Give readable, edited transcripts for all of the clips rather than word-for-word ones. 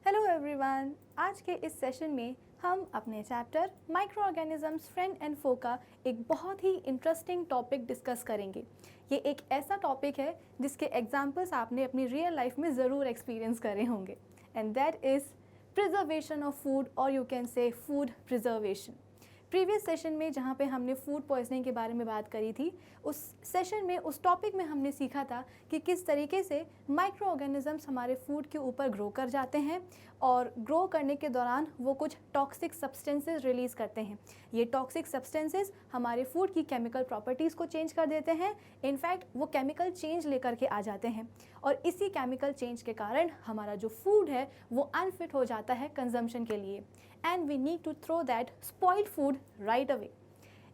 Hello everyone. आज के इस सेशन में हम अपने chapter microorganisms friend and foe का एक बहुत ही इंटरेस्टिंग टॉपिक डिस्कस करेंगे। ये एक ऐसा टॉपिक है जिसके एग्जाम्पल्स आपने अपनी रियल लाइफ में ज़रूर एक्सपीरियंस करे होंगे, and that is preservation of food, और you can say food preservation. Previous session में जहाँ पे हमने फूड पॉइजनिंग के बारे में बात करी थी, उस सेशन में उस टॉपिक में हमने सीखा था कि किस तरीके से माइक्रो ऑर्गेनिजम्स हमारे फूड के ऊपर ग्रो कर जाते हैं और ग्रो करने के दौरान वो कुछ टॉक्सिक सब्सटेंसेस रिलीज़ करते हैं। ये टॉक्सिक सब्सटेंसेस हमारे फूड की केमिकल प्रॉपर्टीज़ को चेंज कर देते हैं। इनफैक्ट वो केमिकल चेंज लेकर के आ जाते हैं और इसी केमिकल चेंज के कारण हमारा जो फूड है वो अनफिट हो जाता है कंजम्पशन के लिए, and we need to throw that spoiled food right away.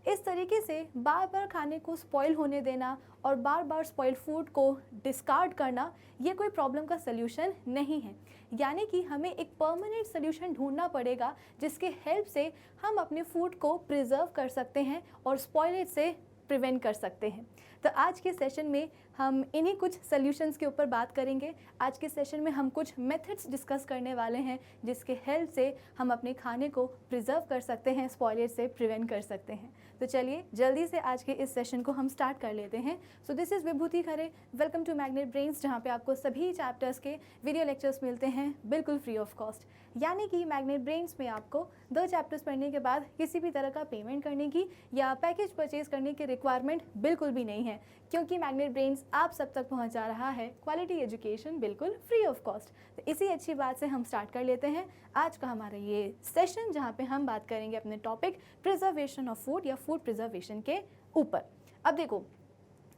इस तरीके से बार बार खाने को स्पॉइल होने देना और बार बार स्पॉइल्ड फूड को डिस्कार्ड करना, ये कोई प्रॉब्लम का सल्यूशन नहीं है। यानी कि हमें एक परमानेंट सल्यूशन ढूंढना पड़ेगा जिसके हेल्प से हम अपने फूड को प्रिजर्व कर सकते हैं और स्पॉइलेज से प्रिवेंट कर सकते हैं। तो आज के सेशन में हम इन्हीं कुछ सॉल्यूशंस के ऊपर बात करेंगे। आज के सेशन में हम कुछ मेथड्स डिस्कस करने वाले हैं जिसके हेल्प से हम अपने खाने को प्रिजर्व कर सकते हैं, स्पॉइलेज से प्रिवेंट कर सकते हैं। तो चलिए जल्दी से आज के इस सेशन को हम स्टार्ट कर लेते हैं। So this is Vibhuti Khare, welcome to Magnet Brains, जहाँ पे आपको सभी चैप्टर्स के वीडियो लेक्चर्स मिलते हैं बिल्कुल फ्री ऑफ कॉस्ट। यानी कि मैग्नेट ब्रेन्स में आपको 2 चैप्टर्स पढ़ने के बाद किसी भी तरह का पेमेंट करने की या पैकेज परचेज करने की रिक्वायरमेंट बिल्कुल भी नहीं है, क्योंकि मैग्नेट ब्रेन्स आप सब तक पहुंचा रहा है क्वालिटी एजुकेशन बिल्कुल फ्री ऑफ कॉस्ट। तो इसी अच्छी बात से हम स्टार्ट कर लेते हैं आज का हमारा ये सेशन, जहां पे हम बात करेंगे अपने टॉपिक प्रिजर्वेशन ऑफ फूड या फूड प्रिजर्वेशन के ऊपर। अब देखो,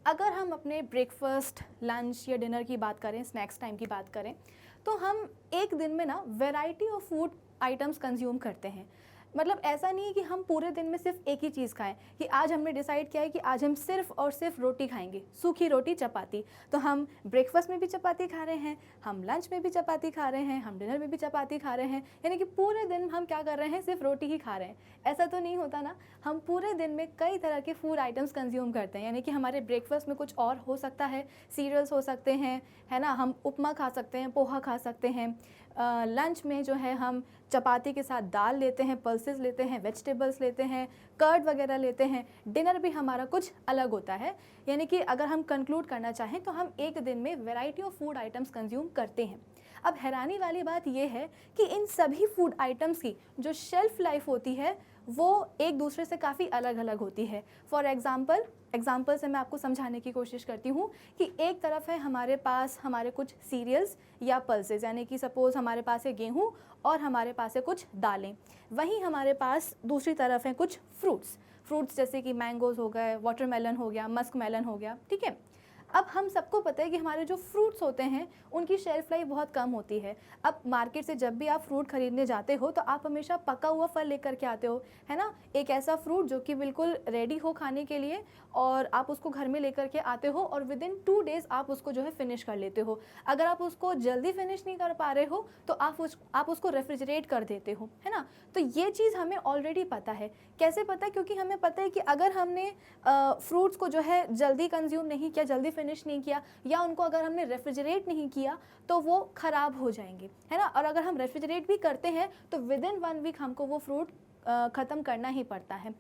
अगर हम अपने ब्रेकफास्ट, लंच या डिनर की बात करें, स्नैक्स टाइम की बात करें, तो हम एक दिन में ना variety of food items consume करते हैं। मतलब ऐसा नहीं है कि हम पूरे दिन में सिर्फ एक ही चीज़ खाएं, कि आज हमने डिसाइड किया है कि आज हम सिर्फ और सिर्फ रोटी खाएंगे, सूखी रोटी, चपाती। तो हम ब्रेकफास्ट में भी चपाती खा रहे हैं, हम लंच में भी चपाती खा रहे हैं, हम डिनर में भी चपाती खा रहे हैं, यानी कि पूरे दिन हम क्या कर रहे हैं, सिर्फ रोटी ही खा रहे हैं। ऐसा तो नहीं होता ना। हम पूरे दिन में कई तरह के फूड आइटम्स कंज्यूम करते हैं, यानी कि हमारे ब्रेकफास्ट में कुछ और हो सकता है, सीरियल्स हो सकते हैं, है ना, हम उपमा खा सकते हैं, पोहा खा सकते हैं। लंच में जो है हम चपाती के साथ दाल लेते हैं, पल्सेस लेते हैं, वेजिटेबल्स लेते हैं, कर्ड वगैरह लेते हैं। डिनर भी हमारा कुछ अलग होता है। यानी कि अगर हम कंक्लूड करना चाहें तो हम एक दिन में variety of food items consume करते हैं। अब हैरानी वाली बात यह है कि इन सभी फूड आइटम्स की जो शेल्फ लाइफ होती है वो एक दूसरे से काफ़ी अलग अलग होती है। फॉर एग्जाम्पल से मैं आपको समझाने की कोशिश करती हूँ कि एक तरफ है हमारे पास हमारे कुछ सीरियल्स या पल्सेस, यानी कि सपोज़ हमारे पास है गेहूँ और हमारे पास है कुछ दालें। वहीं हमारे पास दूसरी तरफ है कुछ फ्रूट्स जैसे कि मैंगोज़ हो गए, वाटरमेलन हो गया, मस्क मेलन हो गया, ठीक है। अब हम सबको पता है कि हमारे जो फ्रूट्स होते हैं उनकी शेल्फ लाइफ बहुत कम होती है। अब मार्केट से जब भी आप फ्रूट खरीदने जाते हो तो आप हमेशा पका हुआ फल लेकर के आते हो, है ना, एक ऐसा फ्रूट जो कि बिल्कुल रेडी हो खाने के लिए, और आप उसको घर में लेकर के आते हो और विद इन 2 डेज़ आप उसको जो है फिनिश कर लेते हो। अगर आप उसको जल्दी फिनिश नहीं कर पा रहे हो तो आप उसको रेफ्रिजरेट कर देते हो, है ना। तो ये चीज़ हमें ऑलरेडी पता है। कैसे पता है? क्योंकि हमें पता है कि अगर हमने फ्रूट्स को जो है जल्दी कंज्यूम नहीं किया, जल्दी फिनिश नहीं किया, या उनको अगर हमने रेफ्रिजरेट नहीं किया तो वो ख़राब हो जाएंगे, है ना। और अगर हम रेफ्रिजरेट भी करते हैं तो विद इन 1 वीक हमको वो फ्रूट ख़त्म करना ही पड़ता है।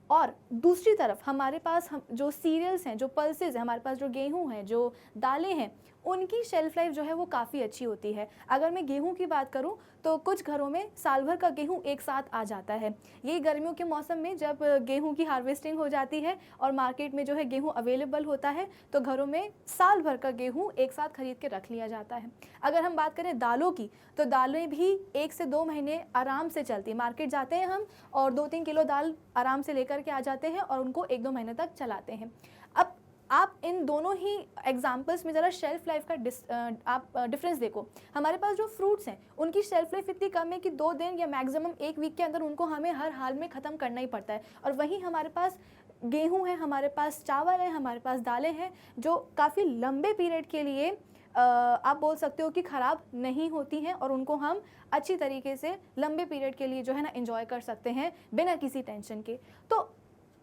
और दूसरी तरफ हमारे पास हम जो सीरियल्स हैं, जो पल्सेस हैं, हमारे पास जो गेहूं है, जो दालें हैं, उनकी शेल्फ लाइफ जो है वो काफ़ी अच्छी होती है। अगर मैं गेहूं की बात करूं तो कुछ घरों में साल भर का गेहूं एक साथ आ जाता है। यही गर्मियों के मौसम में जब गेहूं की हार्वेस्टिंग हो जाती है और मार्केट में जो है गेहूं अवेलेबल होता है तो घरों में साल भर का गेहूं एक साथ खरीद के रख लिया जाता है। अगर हम बात करें दालों की, तो दालें भी 1 से 2 महीने आराम से चलती। मार्केट जाते हैं हम और 2-3 किलो दाल आराम से लेकर के आ जाते हैं और उनको 1-2 महीने तक चलाते हैं। अब आप इन दोनों ही एग्जाम्पल्स में ज़रा शेल्फ लाइफ का डिफरेंस देखो। हमारे पास जो फ्रूट्स हैं उनकी शेल्फ लाइफ इतनी कम है कि 2 दिन या मैक्सिमम 1 वीक के अंदर उनको हमें हर हाल में ख़त्म करना ही पड़ता है। और वहीं हमारे पास गेहूं है, हमारे पास चावल है, हमारे पास दालें हैं जो काफ़ी लंबे पीरियड के लिए आप बोल सकते हो कि ख़राब नहीं होती हैं और उनको हम अच्छी तरीके से लंबे पीरियड के लिए जो है ना एंजॉय कर सकते हैं बिना किसी टेंशन के। तो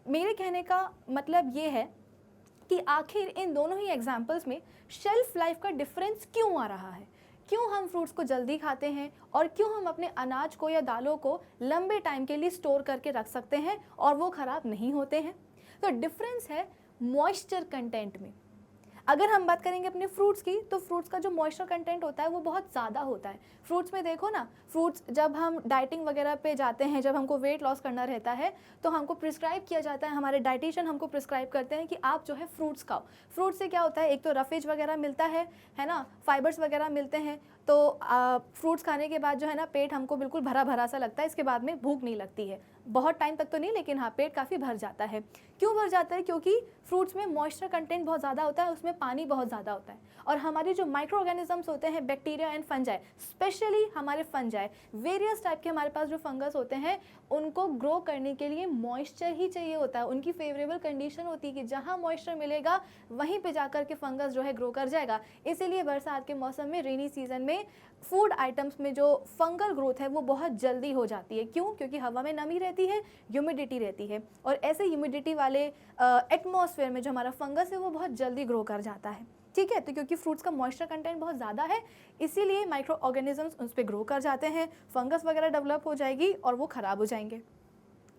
मेरे कहने का मतलब ये है कि आखिर इन दोनों ही एग्जाम्पल्स में शेल्फ लाइफ का डिफरेंस क्यों आ रहा है, क्यों हम फ्रूट्स को जल्दी खाते हैं और क्यों हम अपने अनाज को या दालों को लंबे टाइम के लिए स्टोर करके रख सकते हैं और वो ख़राब नहीं होते हैं। तो डिफरेंस है मॉइस्चर कंटेंट में। अगर हम बात करेंगे अपने फ्रूट्स की, तो फ्रूट्स का जो मॉइस्चर कंटेंट होता है वो बहुत ज़्यादा होता है। फ्रूट्स में देखो ना, फ्रूट्स जब हम डाइटिंग वगैरह पे जाते हैं, जब हमको वेट लॉस करना रहता है, तो हमको प्रिस्क्राइब किया जाता है, हमारे डाइटिशियन हमको प्रिस्क्राइब करते हैं कि आप जो है फ्रूट्स खाओ। फ्रूट से क्या होता है, एक तो रफेज वगैरह मिलता है ना, फाइबर्स वगैरह मिलते हैं। तो फ्रूट्स खाने के बाद जो है ना, पेट हमको बिल्कुल भरा भरा सा लगता है, इसके बाद में भूख नहीं लगती है, बहुत टाइम तक तो नहीं, लेकिन हाँ पेट काफ़ी भर जाता है। क्यों भर जाता है? क्योंकि फ्रूट्स में मॉइस्चर कंटेंट बहुत ज़्यादा होता है, उसमें पानी बहुत ज़्यादा होता है। और हमारे जो माइक्रो ऑर्गेनिजम्स होते हैं, बैक्टीरिया एंड फंजाई, स्पेशली हमारे फंजाई, वेरियस टाइप के हमारे पास जो फंगस होते हैं, उनको ग्रो करने के लिए मॉइस्चर ही चाहिए होता है। उनकी फेवरेबल कंडीशन होती है कि जहाँ मॉइस्चर मिलेगा वहीं पे जाकर के फंगस जो है ग्रो कर जाएगा। इसीलिए बरसात के मौसम में, रेनी सीजन में फूड आइटम्स में जो फंगल ग्रोथ है वो बहुत जल्दी हो जाती है। क्यों? क्योंकि हवा में नमी रहती है, ह्यूमिडिटी रहती है, और ऐसे ह्यूमिडिटी वाले एटमॉस्फेयर में जो हमारा फंगस है वो बहुत जल्दी ग्रो कर जाता है। ठीक है, तो क्योंकि फ्रूट्स का मॉइस्चर कंटेंट बहुत ज़्यादा है, इसीलिए माइक्रो ऑर्गेनिजम्स उस पर ग्रो कर जाते हैं, फंगस वगैरह डेवलप हो जाएगी और वो ख़राब हो जाएंगे।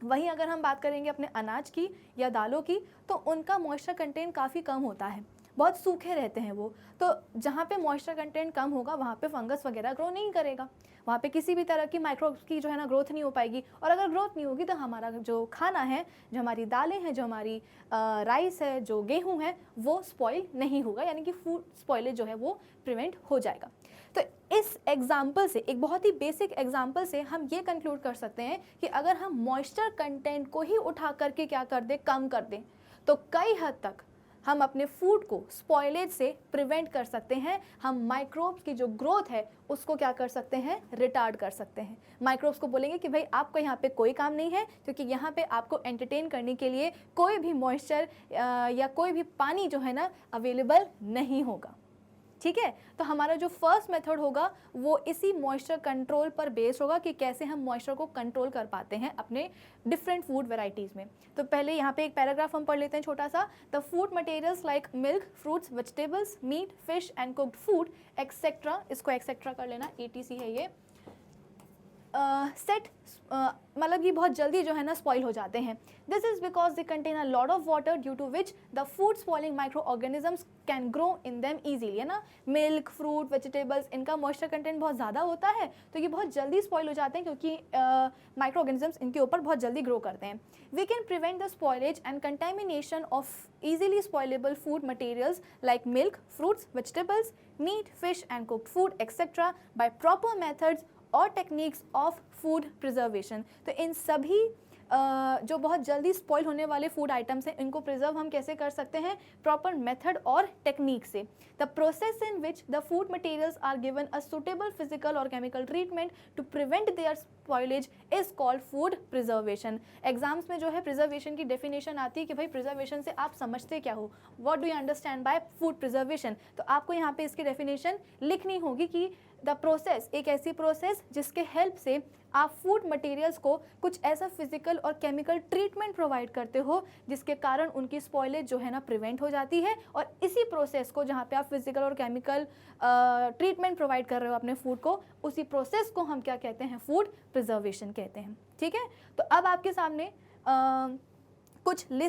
वहीं अगर हम बात करेंगे अपने अनाज की या दालों की, तो उनका मॉइस्चर कंटेंट काफ़ी कम होता है, बहुत सूखे रहते हैं वो। तो जहाँ पे मॉइस्चर कंटेंट कम होगा वहाँ पे फंगस वगैरह ग्रो नहीं करेगा, वहाँ पे किसी भी तरह की माइक्रोब्स की जो है ना ग्रोथ नहीं हो पाएगी। और अगर ग्रोथ नहीं होगी तो हमारा जो खाना है, जो हमारी दालें हैं, जो हमारी राइस है, जो गेहूँ है, वो स्पॉइल नहीं होगा, यानी कि फूड स्पॉइलेज जो है वो प्रिवेंट हो जाएगा। तो इस एग्जाम्पल से, एक बहुत ही बेसिक एग्जाम्पल से हम ये कंक्लूड कर सकते हैं कि अगर हम मॉइस्चर कंटेंट को ही उठा करके क्या कर दें, कम कर दें, तो कई हद तक हम अपने फूड को स्पॉइलेज से प्रिवेंट कर सकते हैं। हम माइक्रोब्स की जो ग्रोथ है उसको क्या कर सकते हैं, रिटार्ड कर सकते हैं। माइक्रोब्स को बोलेंगे कि भाई आपको यहाँ पे कोई काम नहीं है, क्योंकि यहाँ पे आपको एंटरटेन करने के लिए कोई भी मॉइस्चर या कोई भी पानी जो है ना अवेलेबल नहीं होगा। ठीक है, तो हमारा जो फर्स्ट मेथड होगा वो इसी मॉइस्चर कंट्रोल पर बेस्ड होगा कि कैसे हम मॉइस्चर को कंट्रोल कर पाते हैं अपने डिफरेंट फूड वेराइटीज़ में। तो पहले यहाँ पे एक पैराग्राफ हम पढ़ लेते हैं छोटा सा। The food materials like milk, fruits, vegetables, meat, fish and cooked food etcetera, इसको एक्सेट्रा कर लेना, ETC है ये, सेट मतलब ये बहुत जल्दी जो है ना स्पॉइल हो जाते हैं। This is because they contain a lot of water due to which the food spoiling microorganisms can grow in them easily, है ना। मिल्क, फ्रूट, वेजिटेबल्स, इनका मॉइस्चर कंटेंट बहुत ज़्यादा होता है, तो ये बहुत जल्दी स्पॉइल हो जाते हैं क्योंकि माइक्रो ऑर्गेनिजम्स इनके ऊपर बहुत जल्दी ग्रो करते हैं। We can prevent the spoilage and contamination of easily spoilable food materials like milk, fruits, vegetables, meat, fish and cooked food etc. by proper methods और टेक्निक्स ऑफ फूड प्रिजर्वेशन। तो इन सभी जो बहुत जल्दी स्पॉइल होने वाले फूड आइटम्स हैं, इनको प्रिजर्व हम कैसे कर सकते हैं, प्रॉपर मेथड और टेक्निक से। The process in which the food materials are given a suitable physical और chemical treatment to prevent their spoilage is called food preservation. Exams में जो है प्रिजर्वेशन की डेफिनेशन आती है कि भाई प्रिजर्वेशन से आप समझते क्या हो, what do you understand by food preservation. तो आपको यहाँ पे इसकी डेफिनेशन लिखनी होगी कि द प्रोसेस, एक ऐसी प्रोसेस जिसके हेल्प से आप फूड मटेरियल्स को कुछ ऐसा फिजिकल और केमिकल ट्रीटमेंट प्रोवाइड करते हो जिसके कारण उनकी स्पॉइलेज जो है ना प्रिवेंट हो जाती है। और इसी प्रोसेस को, जहाँ पे आप फिजिकल और केमिकल ट्रीटमेंट प्रोवाइड कर रहे हो अपने फूड को, उसी प्रोसेस को हम क्या कहते हैं, फूड प्रिजर्वेशन कहते हैं। ठीक है, तो अब आपके सामने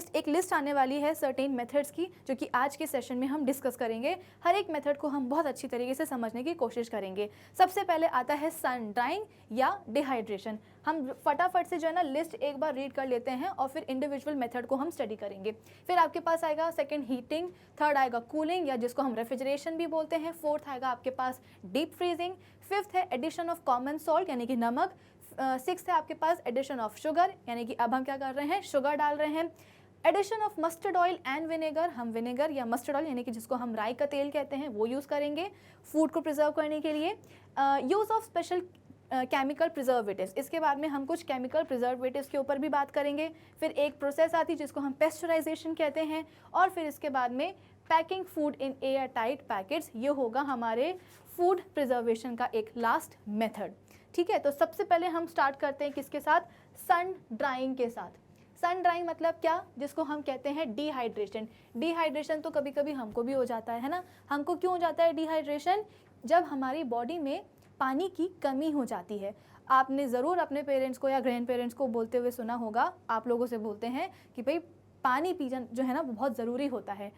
एक लिस्ट आने वाली है सर्टेन मेथड्स की, जो कि आज के सेशन में हम डिस्कस करेंगे। हर एक मेथड को हम बहुत अच्छी तरीके से समझने की कोशिश करेंगे। सबसे पहले आता है सन ड्राइंग या डिहाइड्रेशन। हम फटाफट से जो है ना लिस्ट एक बार रीड कर लेते हैं और फिर इंडिविजुअल मेथड को हम स्टडी करेंगे। फिर आपके पास आएगा सेकंड हीटिंग, थर्ड आएगा कूलिंग या जिसको हम रेफ्रिजरेशन भी बोलते हैं, फोर्थ आएगा आपके पास डीप फ्रीजिंग, फिफ्थ है एडिशन ऑफ कॉमन सॉल्ट यानी कि नमक, सिक्स्थ है आपके पास एडिशन ऑफ शुगर, यानी कि अब हम क्या कर रहे हैं, शुगर डाल रहे हैं। Addition of mustard oil and vinegar, हम विनेगर या मस्टर्ड ऑयल यानी कि जिसको हम राई का तेल कहते हैं वो यूज़ करेंगे फूड को प्रिजर्व करने के लिए। Use of special chemical preservatives, इसके बाद में हम कुछ केमिकल प्रिजर्वेटिव्स के ऊपर भी बात करेंगे। फिर एक प्रोसेस आती है जिसको हम पेस्चराइजेशन कहते हैं, और फिर इसके बाद में packing food in air tight packets, ये होगा हमारे फूड प्रिजर्वेशन का एक लास्ट मेथड। ठीक है, तो सबसे पहले हम स्टार्ट करते हैं किसके साथ, सन ड्राइंग के साथ। सन ड्राइंग मतलब क्या, जिसको हम कहते हैं डिहाइड्रेशन। डिहाइड्रेशन तो कभी कभी हमको भी हो जाता है ना। हमको क्यों हो जाता है डिहाइड्रेशन, जब हमारी बॉडी में पानी की कमी हो जाती है। आपने ज़रूर अपने पेरेंट्स को या ग्रैंड पेरेंट्स को बोलते हुए सुना होगा, आप लोगों से बोलते हैं कि भाई पानी पीना जो है ना वो बहुत ज़रूरी होता है।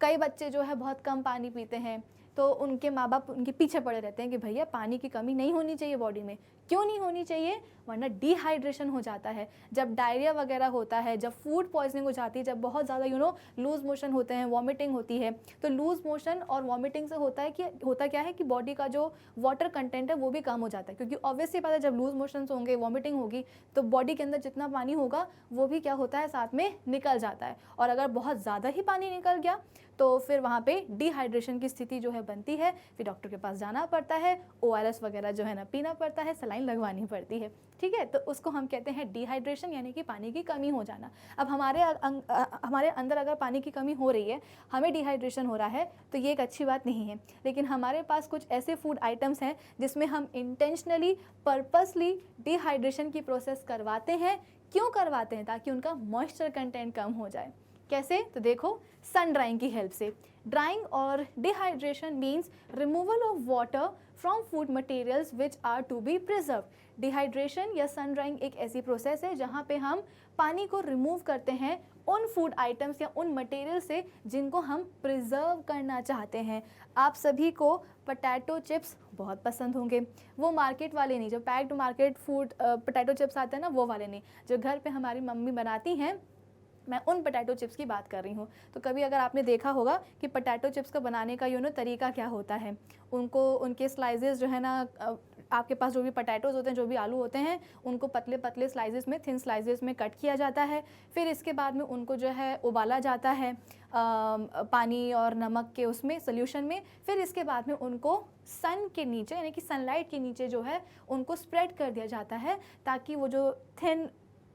कई बच्चे जो है बहुत कम पानी पीते हैं, तो उनके माँ बाप उनके पीछे पड़े रहते हैं कि भैया पानी की कमी नहीं होनी चाहिए बॉडी में। क्यों नहीं होनी चाहिए? वरना डिहाइड्रेशन हो जाता है। जब डायरिया वगैरह होता है, जब फूड पॉइजनिंग हो जाती है, जब बहुत ज़्यादा लूज़ मोशन होते हैं, वॉमिटिंग होती है, तो लूज़ मोशन और वॉमिटिंग से होता क्या है कि बॉडी का जो वाटर कंटेंट है वो भी कम हो जाता है, क्योंकि ऑब्वियसली पता है जब लूज़ मोशंस होंगे, वॉमिटिंग होगी, तो बॉडी के अंदर जितना पानी होगा वो भी क्या होता है, साथ में निकल जाता है। और अगर बहुत ज़्यादा ही पानी निकल गया तो फिर वहाँ पे डिहाइड्रेशन की स्थिति जो है बनती है, फिर डॉक्टर के पास जाना पड़ता है, ORS वगैरह जो है ना पीना पड़ता है, सलाइन लगवानी पड़ती है। ठीक है, तो उसको हम कहते हैं डिहाइड्रेशन, यानी कि पानी की कमी हो जाना। अब हमारे अंदर अगर पानी की कमी हो रही है, हमें डिहाइड्रेशन हो रहा है, तो ये एक अच्छी बात नहीं है। लेकिन हमारे पास कुछ ऐसे फूड आइटम्स हैं जिसमें हम इंटेंशनली, पर्पसली डिहाइड्रेशन की प्रोसेस करवाते हैं। क्यों करवाते हैं? ताकि उनका मॉइस्चर कंटेंट कम हो जाए। कैसे? तो देखो, सन ड्राइंग की हेल्प से। ड्राइंग और dehydration means removal of water from food materials which are to be preserve. Dehydration या सन ड्राइंग एक ऐसी प्रोसेस है जहाँ पे हम पानी को रिमूव करते हैं उन फूड आइटम्स या उन मटेरियल से जिनको हम प्रिजर्व करना चाहते हैं। आप सभी को पोटैटो चिप्स बहुत पसंद होंगे, वो मार्केट वाले नहीं, जो packed market food potato chips आते हैं ना, वो वाले नहीं, जो घर पे हमारी मम्मी बनाती हैं, मैं उन पोटैटो चिप्स की बात कर रही हूँ। तो कभी अगर आपने देखा होगा कि पोटैटो चिप्स का बनाने का तरीका क्या होता है, उनके स्लाइसेस जो है ना, आपके पास जो भी पोटैटोज़ होते हैं, जो भी आलू होते हैं, उनको पतले पतले स्लाइसेस में, थिन स्लाइसेस में कट किया जाता है। फिर इसके बाद में उनको जो है उबाला जाता है पानी और नमक के उसमें सोल्यूशन में। फिर इसके बाद में उनको सन के नीचे, यानी कि सनलाइट के नीचे जो है उनको स्प्रेड कर दिया जाता है, ताकि वो जो थिन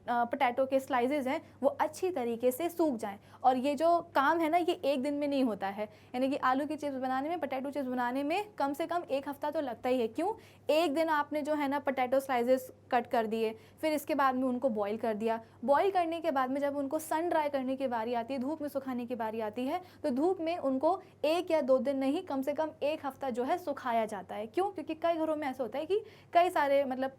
पोटैटो के स्लाइसेस हैं वो अच्छी तरीके से सूख जाएं। और ये जो काम है ना, ये एक दिन में नहीं होता है, यानी कि आलू की चिप्स बनाने में, पोटैटो चिप्स बनाने में कम से कम 1 हफ्ता तो लगता ही है। क्यों? एक दिन आपने जो है ना पोटैटो स्लाइसेस कट कर दिए, फिर इसके बाद में उनको बॉईल कर दिया। बॉईल करने के बाद में जब उनको सन ड्राई करने की बारी आती है, धूप में सुखाने की बारी आती है, तो धूप में उनको 1 या 2 दिन नहीं, कम से कम 1 हफ्ता जो है सुखाया जाता है। क्यों? क्योंकि कई घरों में ऐसा होता है कि कई सारे मतलब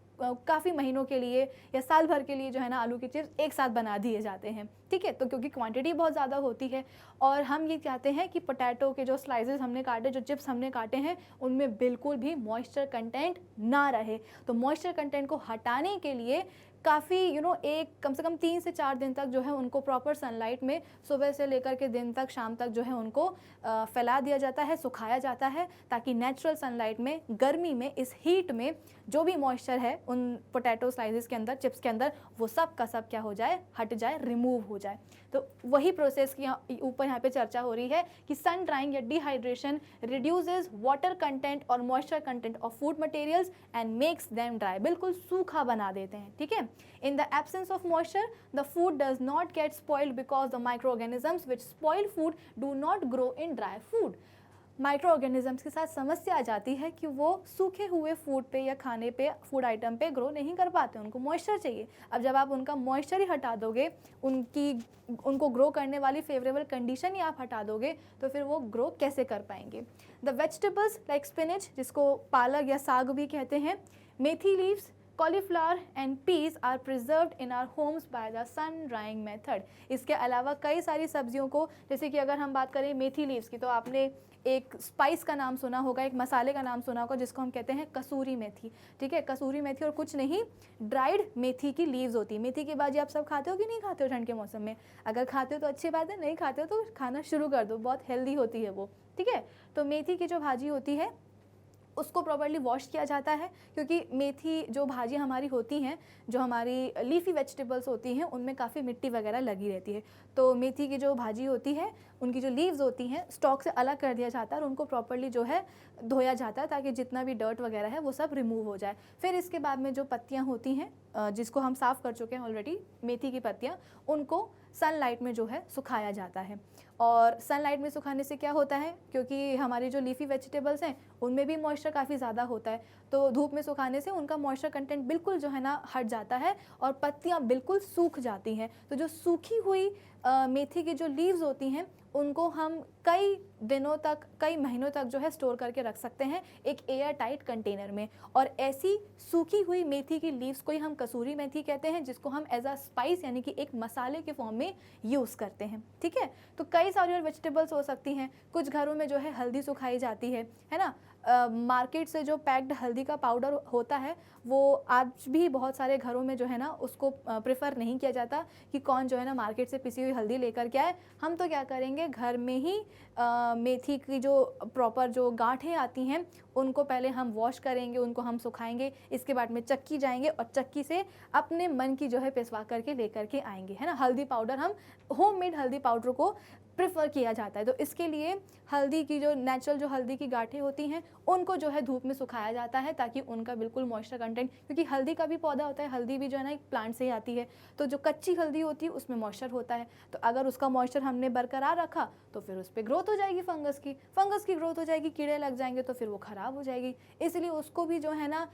काफ़ी महीनों के लिए या साल भर के लिए जो है ना आलू के चिप्स एक साथ बना दिए जाते हैं। ठीक है, तो क्योंकि क्वांटिटी बहुत ज़्यादा होती है और हम ये चाहते हैं कि पोटैटो के जो स्लाइसेस हमने काटे, जो चिप्स हमने काटे हैं, उनमें बिल्कुल भी मॉइस्चर कंटेंट ना रहे। तो मॉइस्चर कंटेंट को हटाने के लिए काफ़ी एक कम से कम 3 से 4 दिन तक जो है उनको प्रॉपर सनलाइट में सुबह से लेकर के दिन तक, शाम तक जो है उनको फैला दिया जाता है, सुखाया जाता है, ताकि नेचुरल सनलाइट में, गर्मी में, इस हीट में जो भी मॉइस्चर है उन पोटैटो स्लाइसेस के अंदर, चिप्स के अंदर, वो सब का सब क्या हो जाए, हट जाए, रिमूव हो जाए। तो वही प्रोसेस की ऊपर यहाँ पे चर्चा हो रही है कि सन ड्राइंग या डिहाइड्रेशन रिड्यूसेस वाटर कंटेंट और moisture content of food materials and makes them dry. बिल्कुल सूखा बना देते हैं। ठीक है, in the absence of moisture the food does not get spoiled because the microorganisms which spoil food do not grow in dry food। Micro organisms के साथ समस्या आ जाती है कि वो सूखे हुए फूड पे या खाने पे, फूड आइटम पे ग्रो नहीं कर पाते, उनको मॉइस्चर चाहिए। अब जब आप उनका मॉइस्चर ही हटा दोगे, उनको ग्रो करने वाली फेवरेबल कंडीशन ही आप हटा दोगे, तो फिर वो ग्रो कैसे कर पाएंगे। द वेजिटेबल्स लाइक स्पिनच, जिसको पालक या साग भी कहते हैं, methi leaves, cauliflower and peas are preserved in our homes by the sun drying method. इसके अलावा कई सारी सब्जियों को, जैसे कि अगर हम बात करें मेथी लीव्स की, तो आपने एक स्पाइस का नाम सुना होगा, एक मसाले का नाम सुना होगा जिसको हम कहते हैं कसूरी मेथी। ठीक है, कसूरी मेथी और कुछ नहीं, ड्राइड मेथी की लीव्स होती है। मेथी की भाजी आप सब खाते हो कि नहीं खाते हो ठंड के मौसम में? अगर खाते हो तो अच्छी बात है, नहीं खाते हो तो खाना शुरू कर दो, बहुत हेल्दी होती है वो। ठीक है, तो मेथी की जो भाजी होती है उसको प्रॉपर्ली वॉश किया जाता है, क्योंकि मेथी जो भाजी हमारी होती हैं, जो हमारी लीफी वेजिटेबल्स होती हैं, उनमें काफ़ी मिट्टी वगैरह लगी रहती है। तो मेथी की जो भाजी होती है, उनकी जो लीव्स होती हैं, स्टॉक से अलग कर दिया जाता है और उनको प्रॉपर्ली जो है धोया जाता है, ताकि जितना भी डर्ट वगैरह है वो सब रिमूव हो जाए। फिर इसके बाद में जो पत्तियाँ होती हैं, जिसको हम साफ़ कर चुके हैं ऑलरेडी, मेथी की पत्तियाँ, उनको सनलाइट में जो है सुखाया जाता है। और सनलाइट में सुखाने से क्या होता है, क्योंकि हमारी जो लीफी वेजिटेबल्स हैं उनमें भी मॉइस्चर काफ़ी ज़्यादा होता है, तो धूप में सुखाने से उनका मॉइस्चर कंटेंट बिल्कुल जो है ना हट जाता है और पत्तियाँ बिल्कुल सूख जाती हैं। तो जो सूखी हुई मेथी की जो लीव्स होती हैं, उनको हम कई दिनों तक, कई महीनों तक जो है स्टोर करके रख सकते हैं एक एयर टाइट कंटेनर में। और ऐसी सूखी हुई मेथी की लीव्स को ही हम कसूरी मेथी कहते हैं, जिसको हम एज अ स्पाइस यानी कि एक मसाले के फॉर्म में यूज़ करते हैं। ठीक है, तो कई सारी और वेजिटेबल्स हो सकती हैं। कुछ घरों में जो है हल्दी सुखाई जाती है ना। मार्केट से जो पैक्ड हल्दी का पाउडर होता है वो आज भी बहुत सारे घरों में जो है ना उसको प्रेफर नहीं किया जाता कि कौन जो है ना मार्केट से पिसी हुई हल्दी लेकर के आए। हम तो क्या करेंगे, घर में ही मेथी की जो प्रॉपर जो गांठें आती हैं उनको पहले हम वॉश करेंगे, उनको हम सुखाएंगे, इसके बाद में चक्की जाएंगे और चक्की से अपने मन की जो है पिसवा करके लेकर के आएंगे, है ना। हल्दी पाउडर, हम होममेड हल्दी पाउडर को प्रेफर किया जाता है। तो इसके लिए हल्दी की जो नेचुरल जो हल्दी की गांठें होती हैं उनको जो है धूप में सुखाया जाता है ताकि उनका बिल्कुल मॉइस्चर कंटेंट, क्योंकि हल्दी का भी पौधा होता है, हल्दी भी जो है ना एक प्लांट से ही आती है, तो जो कच्ची हल्दी होती है उसमें मॉइस्चर होता है। तो अगर उसका मॉइस्चर हमने बरकरार रखा तो फिर उस पर ग्रोथ हो जाएगी फंगस की ग्रोथ हो जाएगी, कीड़े लग जाएंगे तो फिर वो ख़राब हो जाएगी। इसलिए उसको भी जो है ना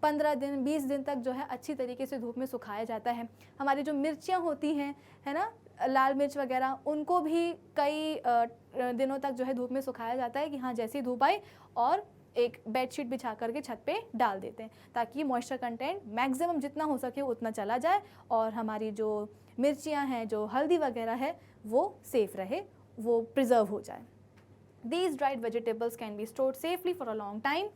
15 दिन 20 दिन तक जो है अच्छी तरीके से धूप में सुखाया जाता है। हमारी जो मिर्चियाँ होती हैं, है ना, लाल मिर्च वगैरह, उनको भी कई दिनों तक जो है धूप में सुखाया जाता है कि हाँ जैसी धूप आए और एक बेडशीट बिछा करके छत पे डाल देते हैं ताकि मॉइस्चर कंटेंट मैक्सिमम जितना हो सके उतना चला जाए और हमारी जो मिर्चियाँ हैं, जो हल्दी वगैरह है, वो सेफ रहे, वो प्रिजर्व हो जाए। These dried vegetables can be stored safely for a long time.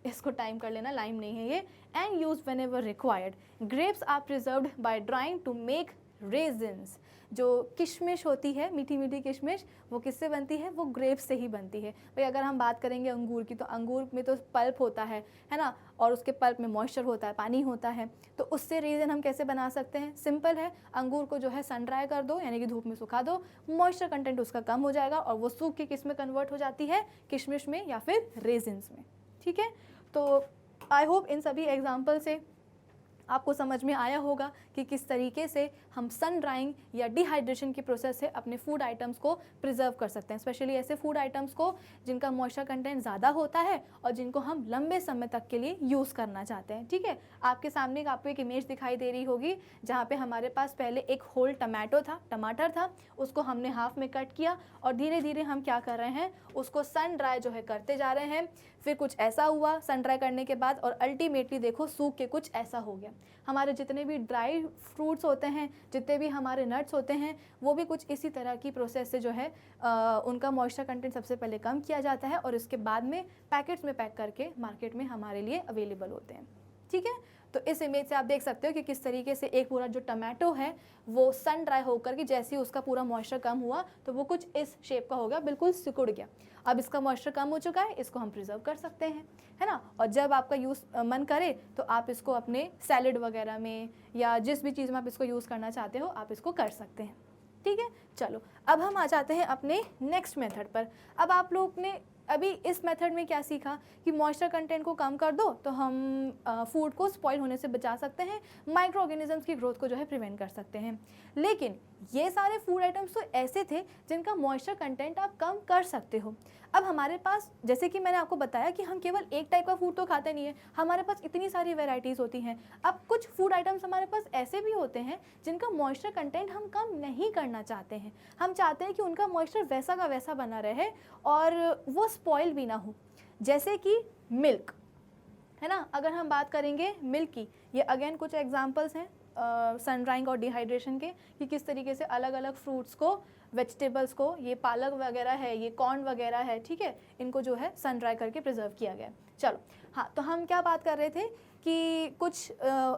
इसको टाइम कर लेना, लाइम नहीं है ये। And used whenever required. Grapes are preserved by drying to make raisins. जो किशमिश होती है, मीठी मीठी किशमिश, वो किससे बनती है? वो ग्रेप्स से ही बनती है। भाई अगर हम बात करेंगे अंगूर की, तो अंगूर में तो पल्प होता है ना, और उसके पल्प में मॉइस्चर होता है, पानी होता है। तो उससे रेजिन हम कैसे बना सकते हैं? सिंपल है, अंगूर को जो है सन ड्राई कर दो, यानी कि धूप में सुखा दो, मॉइस्चर कंटेंट उसका कम हो जाएगा और वो सूख के किस में कन्वर्ट हो जाती है? किशमिश में या फिर रेजिन्स में। ठीक है, तो आई होप इन सभी एग्जाम्पल से आपको समझ में आया होगा कि किस तरीके से हम सन ड्राइंग या डिहाइड्रेशन की प्रोसेस से अपने फूड आइटम्स को प्रिजर्व कर सकते हैं, स्पेशली ऐसे फूड आइटम्स को जिनका मॉइस्चर कंटेंट ज़्यादा होता है और जिनको हम लंबे समय तक के लिए यूज़ करना चाहते हैं। ठीक है, आपके सामने आपको एक इमेज दिखाई दे रही होगी जहाँ पे हमारे पास पहले एक होल टमाटर था, उसको हमने हाफ में कट किया और धीरे धीरे हम क्या कर रहे हैं, उसको सन ड्राई जो है करते जा रहे हैं। फिर कुछ ऐसा हुआ सन ड्राई करने के बाद और अल्टीमेटली देखो सूख के कुछ ऐसा हो गया। हमारे जितने भी ड्राई फ्रूट्स होते हैं, जितने भी हमारे नट्स होते हैं, वो भी कुछ इसी तरह की प्रोसेस से जो है उनका मॉइस्चर कंटेंट सबसे पहले कम किया जाता है और इसके बाद में पैकेट्स में पैक करके मार्केट में हमारे लिए अवेलेबल होते हैं। ठीक है, तो इस इमेज से आप देख सकते हो कि किस तरीके से एक पूरा जो टमाटो है वो सन ड्राई होकर के जैसे ही उसका पूरा मॉइस्चर कम हुआ तो वो कुछ इस शेप का हो गया, बिल्कुल सिकुड़ गया। अब इसका मॉइस्चर कम हो चुका है, इसको हम प्रिजर्व कर सकते हैं, है ना। और जब आपका यूज़ मन करे तो आप इसको अपने सैलेड वगैरह में या जिस भी चीज़ में आप इसको यूज़ करना चाहते हो आप इसको कर सकते हैं। ठीक है, चलो अब हम आ जाते हैं अपने नेक्स्ट मेथड पर। अब आप लोग ने अभी इस मेथड में क्या सीखा कि मॉइस्चर कंटेंट को कम कर दो तो हम फूड को स्पॉइल होने से बचा सकते हैं, माइक्रो ऑर्गेनिजम्स की ग्रोथ को जो है प्रिवेंट कर सकते हैं। लेकिन ये सारे फूड आइटम्स तो ऐसे थे जिनका मॉइस्चर कंटेंट आप कम कर सकते हो। अब हमारे पास, जैसे कि मैंने आपको बताया कि हम केवल एक टाइप का फूड तो खाते नहीं है, हमारे पास इतनी सारी वेराइटीज़ होती हैं। अब कुछ फूड आइटम्स हमारे पास ऐसे भी होते हैं जिनका मॉइस्चर कंटेंट हम कम नहीं करना चाहते हैं। हम चाहते हैं कि उनका मॉइस्चर वैसा का वैसा बना रहे और वो स्पॉइल भी ना हो, जैसे कि मिल्क, है ना। अगर हम बात करेंगे मिल्क की, ये अगेन कुछ एग्जांपल्स हैं सन ड्राइंग और डिहाइड्रेशन के, कि किस तरीके से अलग अलग फ्रूट्स को, वेजिटेबल्स को, ये पालक वगैरह है, ये कॉर्न वगैरह है, ठीक है, इनको जो है सन ड्राई करके प्रिजर्व किया गया। चलो हाँ, तो हम क्या बात कर रहे थे कि कुछ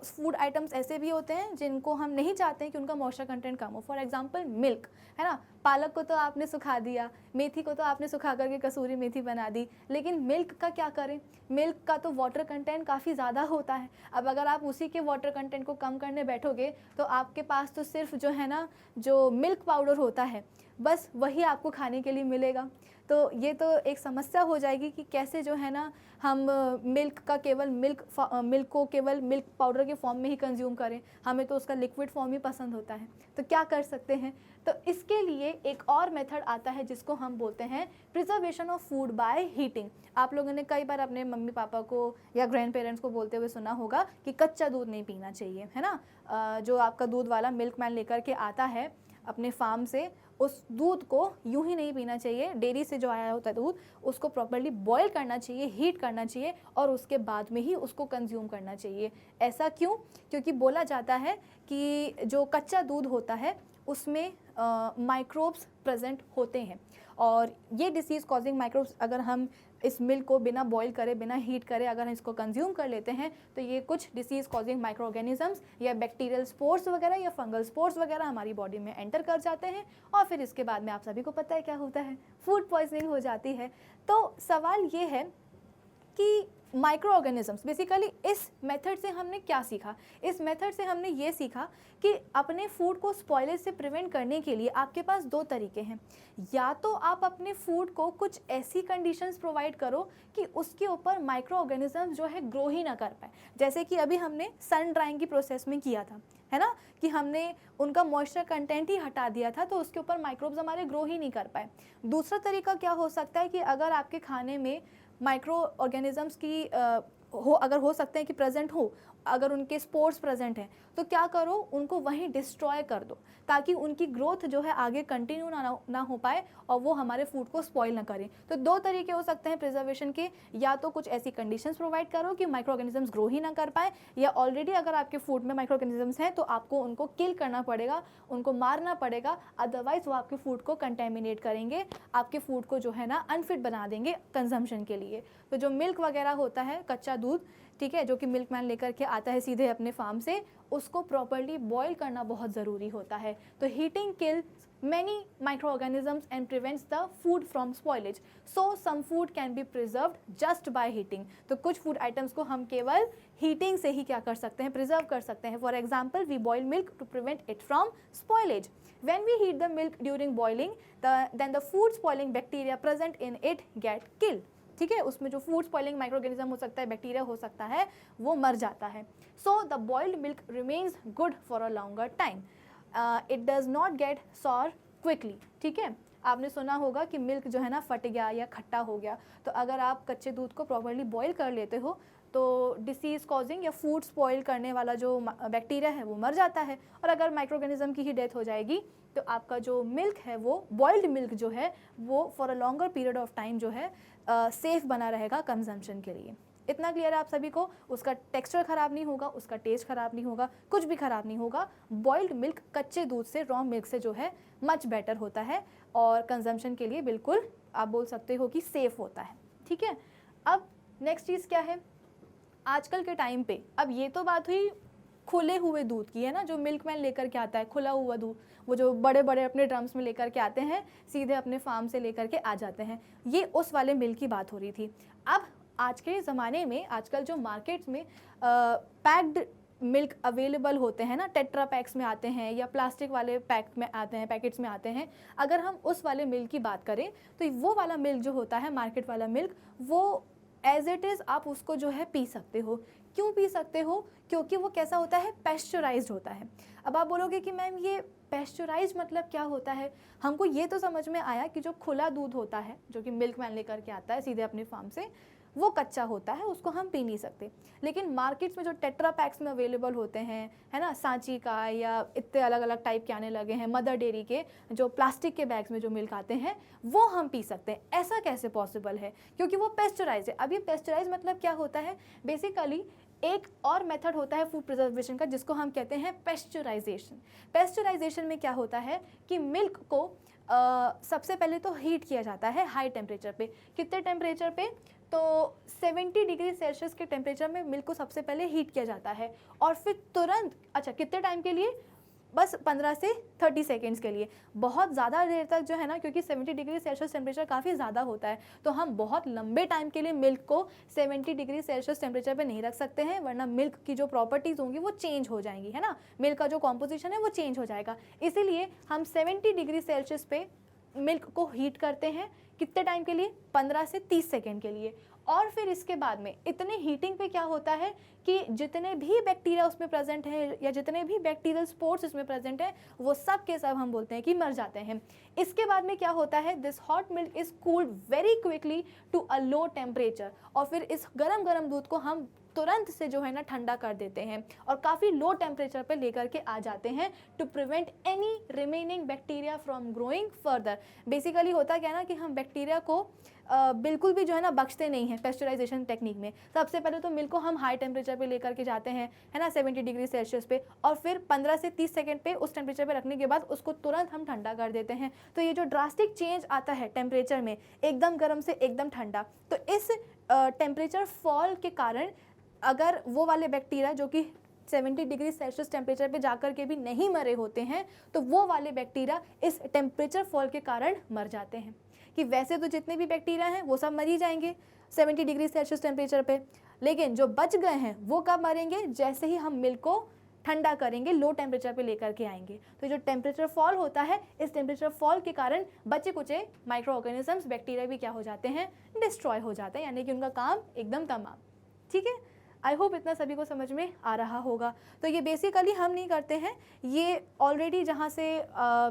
फूड आइटम्स ऐसे भी होते हैं जिनको हम नहीं चाहते हैं कि उनका मॉइस्चर कंटेंट कम हो। फॉर एग्जांपल मिल्क, है ना। पालक को तो आपने सुखा दिया, मेथी को तो आपने सुखा करके कसूरी मेथी बना दी, लेकिन मिल्क का क्या करें? मिल्क का तो वाटर कंटेंट काफ़ी ज़्यादा होता है। अब अगर आप उसी के वाटर कंटेंट को कम करने बैठोगे तो आपके पास तो सिर्फ जो है ना, जो मिल्क पाउडर होता है, बस वही आपको खाने के लिए मिलेगा। तो ये तो एक समस्या हो जाएगी कि कैसे जो है ना हम मिल्क को केवल मिल्क पाउडर के फॉर्म में ही कंज्यूम करें, हमें तो उसका लिक्विड फॉर्म ही पसंद होता है। तो क्या कर सकते हैं? तो इसके लिए एक और मेथड आता है जिसको हम बोलते हैं preservation of food by heating. आप लोगों ने कई बार अपने मम्मी पापा को या ग्रैंड पेरेंट्स को बोलते हुए सुना होगा कि कच्चा दूध नहीं पीना चाहिए, है ना। जो आपका दूध वाला मिल्क मैन लेकर के आता है अपने फार्म से, उस दूध को यूं ही नहीं पीना चाहिए, डेयरी से जो आया होता है दूध उसको प्रॉपर्ली बॉयल करना चाहिए, हीट करना चाहिए और उसके बाद में ही उसको कंज्यूम करना चाहिए। ऐसा क्यों? क्योंकि बोला जाता है कि जो कच्चा दूध होता है उसमें माइक्रोब्स प्रेजेंट होते हैं और ये डिसीज़ कॉजिंग माइक्रोब्स अगर हम इस मिल्क को बिना बॉईल करे, बिना हीट करे अगर हम इसको कंज्यूम कर लेते हैं तो ये कुछ डिसीज़ कॉजिंग माइक्रो ऑर्गेनिजम्स या बैक्टीरियल स्पोर्स वगैरह या फंगल स्पोर्स वगैरह हमारी बॉडी में एंटर कर जाते हैं और फिर इसके बाद में आप सभी को पता है क्या होता है, फूड पॉइजनिंग हो जाती है। तो सवाल ये है कि माइक्रो ऑर्गेनिजम्स बेसिकली इस मेथड से हमने क्या सीखा? इस मेथड से हमने ये सीखा कि अपने फूड को स्पॉइलेज से प्रिवेंट करने के लिए आपके पास दो तरीके हैं। या तो आप अपने फूड को कुछ ऐसी कंडीशंस प्रोवाइड करो कि उसके ऊपर माइक्रो ऑर्गेनिजम्स जो है ग्रो ही ना कर पाए, जैसे कि अभी हमने सन ड्राइंग की प्रोसेस में किया था, है ना, कि हमने उनका मॉइस्चर कंटेंट ही हटा दिया था तो उसके ऊपर माइक्रोब्स हमारे ग्रो ही नहीं कर पाए। दूसरा तरीका क्या हो सकता है कि अगर आपके खाने में माइक्रो ऑर्गेनिजम्स की अगर हो सकते हैं कि प्रेजेंट हो, अगर उनके स्पोर्स प्रेजेंट हैं तो क्या करो, उनको वहीं डिस्ट्रॉय कर दो ताकि उनकी ग्रोथ जो है आगे कंटिन्यू ना हो पाए और वो हमारे फूड को स्पॉइल ना करें। तो दो तरीके हो सकते हैं प्रिजर्वेशन के, या तो कुछ ऐसी कंडीशंस प्रोवाइड करो कि माइक्रो ऑर्गेनिजम्स ग्रो ही ना कर पाए, या ऑलरेडी अगर आपके फूड में माइक्रो ऑर्गेनिजम्स हैं तो आपको उनको किल करना पड़ेगा, उनको मारना पड़ेगा, अदरवाइज वो आपके फूड को कंटेमिनेट करेंगे, आपके फूड को जो है ना अनफिट बना देंगे कंजम्पशन के लिए। तो जो मिल्क वगैरह होता है, कच्चा दूध, ठीक है, जो कि मिल्कमैन लेकर के आता है सीधे अपने फार्म से, उसको प्रॉपर्ली बॉईल करना बहुत ज़रूरी होता है। तो heating kills many microorganisms and prevents the food from spoilage, so some food can be preserved just by heating। तो कुछ फूड आइटम्स को हम केवल हीटिंग से ही क्या कर सकते हैं, प्रिजर्व कर सकते हैं। For example we boil milk to prevent it from spoilage। when we heat the milk during boiling then the food spoiling bacteria present in it get killed। ठीक है, उसमें जो फूड स्पॉइलिंग माइक्रो ऑर्गेनिज्म हो सकता है, bacteria हो सकता है, वो मर जाता है। So the boiled milk remains good for a longer time, it does not get sour quickly. ठीक है, आपने सुना होगा कि मिल्क जो है ना फट गया या खट्टा हो गया, तो अगर आप कच्चे दूध को प्रॉपर्ली बॉईल कर लेते हो तो डिसीज़ कॉजिंग या फूड स्पॉइल करने वाला जो बैक्टीरिया है वो मर जाता है, और अगर माइक्रो ऑर्गेनिज्म की ही डेथ हो जाएगी तो आपका जो मिल्क है वो बॉइल्ड मिल्क जो है वो for a longer period of time जो है सेफ बना रहेगा कंजम्पशन के लिए। इतना क्लियर है आप सभी को? उसका टेक्सचर ख़राब नहीं होगा, उसका टेस्ट ख़राब नहीं होगा, कुछ भी ख़राब नहीं होगा। बॉइल्ड मिल्क कच्चे दूध से, रॉ मिल्क से जो है मच बेटर होता है और कंजम्पशन के लिए बिल्कुल आप बोल सकते हो कि सेफ़ होता है। ठीक है, अब नेक्स्ट चीज़ क्या है आजकल के टाइम पे? अब ये तो बात हुई खुले हुए दूध की, है ना, जो मिल्कमैन लेकर के आता है, खुला हुआ दूध, वो जो बड़े बड़े अपने ड्रम्स में लेकर के आते हैं, सीधे अपने फार्म से लेकर के आ जाते हैं, ये उस वाले मिल्क की बात हो रही थी। अब आज के ज़माने में आजकल जो मार्केट्स में पैक्ड मिल्क अवेलेबल होते हैं ना, टेट्रा पैक्स में आते हैं या प्लास्टिक वाले पैक में आते हैं, पैकेट्स में आते हैं, अगर हम उस वाले मिल्क की बात करें तो वो वाला मिल्क जो होता है, मार्केट वाला मिल्क, वो एज इट इज़ आप उसको जो है पी सकते हो। क्यों पी सकते हो? क्योंकि वो कैसा होता है, पेस्चराइज्ड होता है। अब आप बोलोगे कि मैम ये पेस्चराइज मतलब क्या होता है? हमको ये तो समझ में आया कि जो खुला दूध होता है, जो कि मिल्कमैन लेकर के आता है सीधे अपने फार्म से, वो कच्चा होता है, उसको हम पी नहीं सकते। लेकिन मार्केट्स में जो टेट्रा पैक्स में अवेलेबल होते हैं, है ना, सांची का या इतने अलग अलग टाइप के आने लगे हैं, मदर डेयरी के जो प्लास्टिक के बैग्स में जो मिल्क आते हैं, वो हम पी सकते हैं। ऐसा कैसे पॉसिबल है? क्योंकि वो पेस्चराइज है। अब ये पेस्चराइज मतलब क्या होता है? बेसिकली एक और मेथड होता है फूड प्रिजर्वेशन का जिसको हम कहते हैं पेस्चराइजेशन। पेस्चराइजेशन में क्या होता है कि मिल्क को सबसे पहले तो हीट किया जाता है हाई टेम्परेचर पे। कितने टेम्परेचर पे? तो 70 डिग्री सेल्सियस के टेम्परेचर में मिल्क को सबसे पहले हीट किया जाता है और फिर तुरंत, अच्छा कितने टाइम के लिए? बस 15 से 30 सेकेंड्स के लिए। बहुत ज़्यादा देर तक जो है ना, क्योंकि 70 डिग्री सेल्सियस टेम्परेचर काफ़ी ज़्यादा होता है, तो हम बहुत लंबे टाइम के लिए मिल्क को 70 डिग्री सेल्सियस टेम्परेचर पे नहीं रख सकते हैं, वरना मिल्क की जो प्रॉपर्टीज़ होंगी वो चेंज हो जाएंगी, है ना, मिल्क का जो कॉम्पोजिशन है वो चेंज हो जाएगा। इसीलिए हम 70 डिग्री सेल्सियस पे मिल्क को हीट करते हैं। कितने टाइम के लिए? 15 से 30 सेकेंड के लिए। और फिर इसके बाद में इतने हीटिंग पे क्या होता है कि जितने भी बैक्टीरिया उसमें प्रेजेंट हैं या जितने भी बैक्टीरियल स्पोर्स इसमें प्रेजेंट हैं, वो सब के सब हम बोलते हैं कि मर जाते हैं। इसके बाद में क्या होता है, this hot milk is cooled very quickly to a low temperature, और फिर इस गरम गरम दूध को हम तुरंत से जो है ना ठंडा कर देते हैं और काफ़ी लो टेम्परेचर पे लेकर के आ जाते हैं to prevent any remaining bacteria from growing further. Basically होता क्या है ना कि हम बैक्टीरिया को बिल्कुल भी जो है ना बख्शते नहीं हैं पेस्चराइजेशन टेक्निक में। सबसे पहले तो मिल्क को हम हाई टेम्परेचर पे लेकर के जाते हैं, है ना, 70 डिग्री सेल्सियस पे, और फिर 15 से 30 सेकंड पे उस टेम्परेचर पे रखने के बाद उसको तुरंत हम ठंडा कर देते हैं। तो ये जो ड्रास्टिक चेंज आता है टेम्परेचर में, एकदम गर्म से एकदम ठंडा, तो इस टेम्परेचर फॉल के कारण अगर वो वाले बैक्टीरिया जो कि 70 डिग्री सेल्सियस टेम्परेचर पे जाकर के भी नहीं मरे होते हैं, तो वो वाले बैक्टीरिया इस टेम्परेचर फॉल के कारण मर जाते हैं। कि वैसे तो जितने भी बैक्टीरिया हैं वो सब मर ही जाएंगे 70 डिग्री सेल्सियस टेम्परेचर पे, लेकिन जो बच गए हैं वो कब मरेंगे? जैसे ही हम मिल्क को ठंडा करेंगे, लो टेम्परेचर पे लेकर के आएंगे। तो जो टेम्परेचर फॉल होता है, इस टेम्परेचर फॉल के कारण बचे कुचे माइक्रो ऑर्गेनिजम्स, बैक्टीरिया भी क्या हो जाते हैं? डिस्ट्रॉय हो जाते हैं, यानी कि उनका काम एकदम तमाम। ठीक है, आई होप इतना सभी को समझ में आ रहा होगा। तो ये बेसिकली हम नहीं करते हैं, ये ऑलरेडी जहाँ से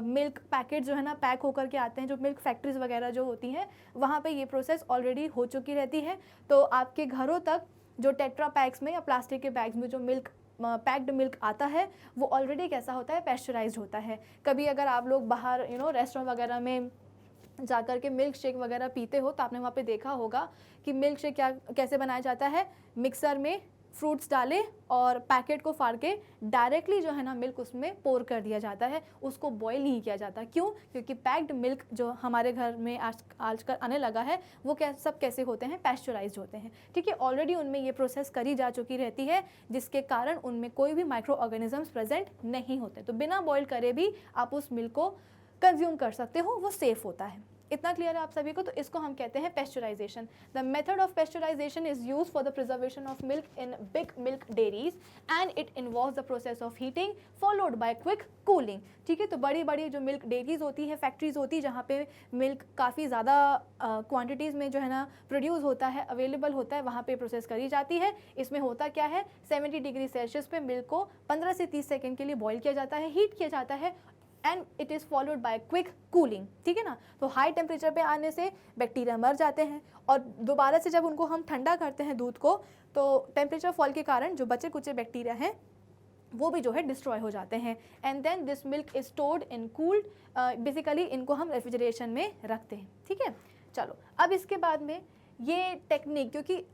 मिल्क पैकेट जो है ना पैक होकर के आते हैं, जो मिल्क फैक्ट्रीज़ वगैरह जो होती हैं, वहाँ पे ये प्रोसेस ऑलरेडी हो चुकी रहती है। तो आपके घरों तक जो टेट्रा पैक्स में या प्लास्टिक के बैग्स में जो मिल्क पैक्ड मिल्क आता है, वो ऑलरेडी कैसा होता है? पेस्चराइज्ड होता है। कभी अगर आप लोग बाहर रेस्टोरेंट वगैरह में जाकर के मिल्क शेक वगैरह पीते हो तो आपने वहाँ पे देखा होगा कि मिल्क शेक कैसे बनाया जाता है? मिक्सर में फ्रूट्स डाले और पैकेट को फाड़ के डायरेक्टली जो है ना मिल्क उसमें पोर कर दिया जाता है, उसको बॉईल नहीं किया जाता। क्यों? क्योंकि पैक्ड मिल्क जो हमारे घर में आजकल आने लगा है, वो कैसे होते हैं? पेस्चराइज्ड होते हैं। ठीक है, ऑलरेडी उनमें ये प्रोसेस करी जा चुकी रहती है, जिसके कारण उनमें कोई भी माइक्रो ऑर्गेनिजम्स प्रेजेंट नहीं होते। तो बिना बॉईल करे भी आप उस मिल्क को कंज्यूम कर सकते हो, वो सेफ़ होता है। इतना क्लियर है आप सभी को? तो इसको हम कहते हैं pasteurisation. The method of pasteurisation is use for the preservation of milk in big milk dairies and it involves the process of heating followed by quick cooling. ठीक है, तो बड़ी बड़ी जो मिल्क डेयरीज होती है, फैक्ट्रीज होती है, जहाँ पे मिल्क काफ़ी ज़्यादा क्वांटिटीज़ में जो है ना प्रोड्यूस होता है, अवेलेबल होता है, वहाँ पे प्रोसेस करी जाती है। इसमें होता क्या है? 70 डिग्री सेल्सियस पे मिल्क को 15 से 30 सेकेंड के लिए बॉईल किया जाता है, हीट किया जाता है, and it is followed by quick cooling. ठीक है ना, तो हाई टेम्परेचर पे आने से बैक्टीरिया मर जाते हैं और दोबारा से जब उनको हम ठंडा करते हैं दूध को, तो टेम्परेचर फॉल के कारण जो बचे कुचे बैक्टीरिया हैं वो भी जो है डिस्ट्रॉय हो जाते हैं। And then this milk is stored in cooled, basically इनको हम रेफ्रिजरेशन में रखते हैं। ठीक है, चलो अब इसके बाद में ये टेक्निक, क्योंकि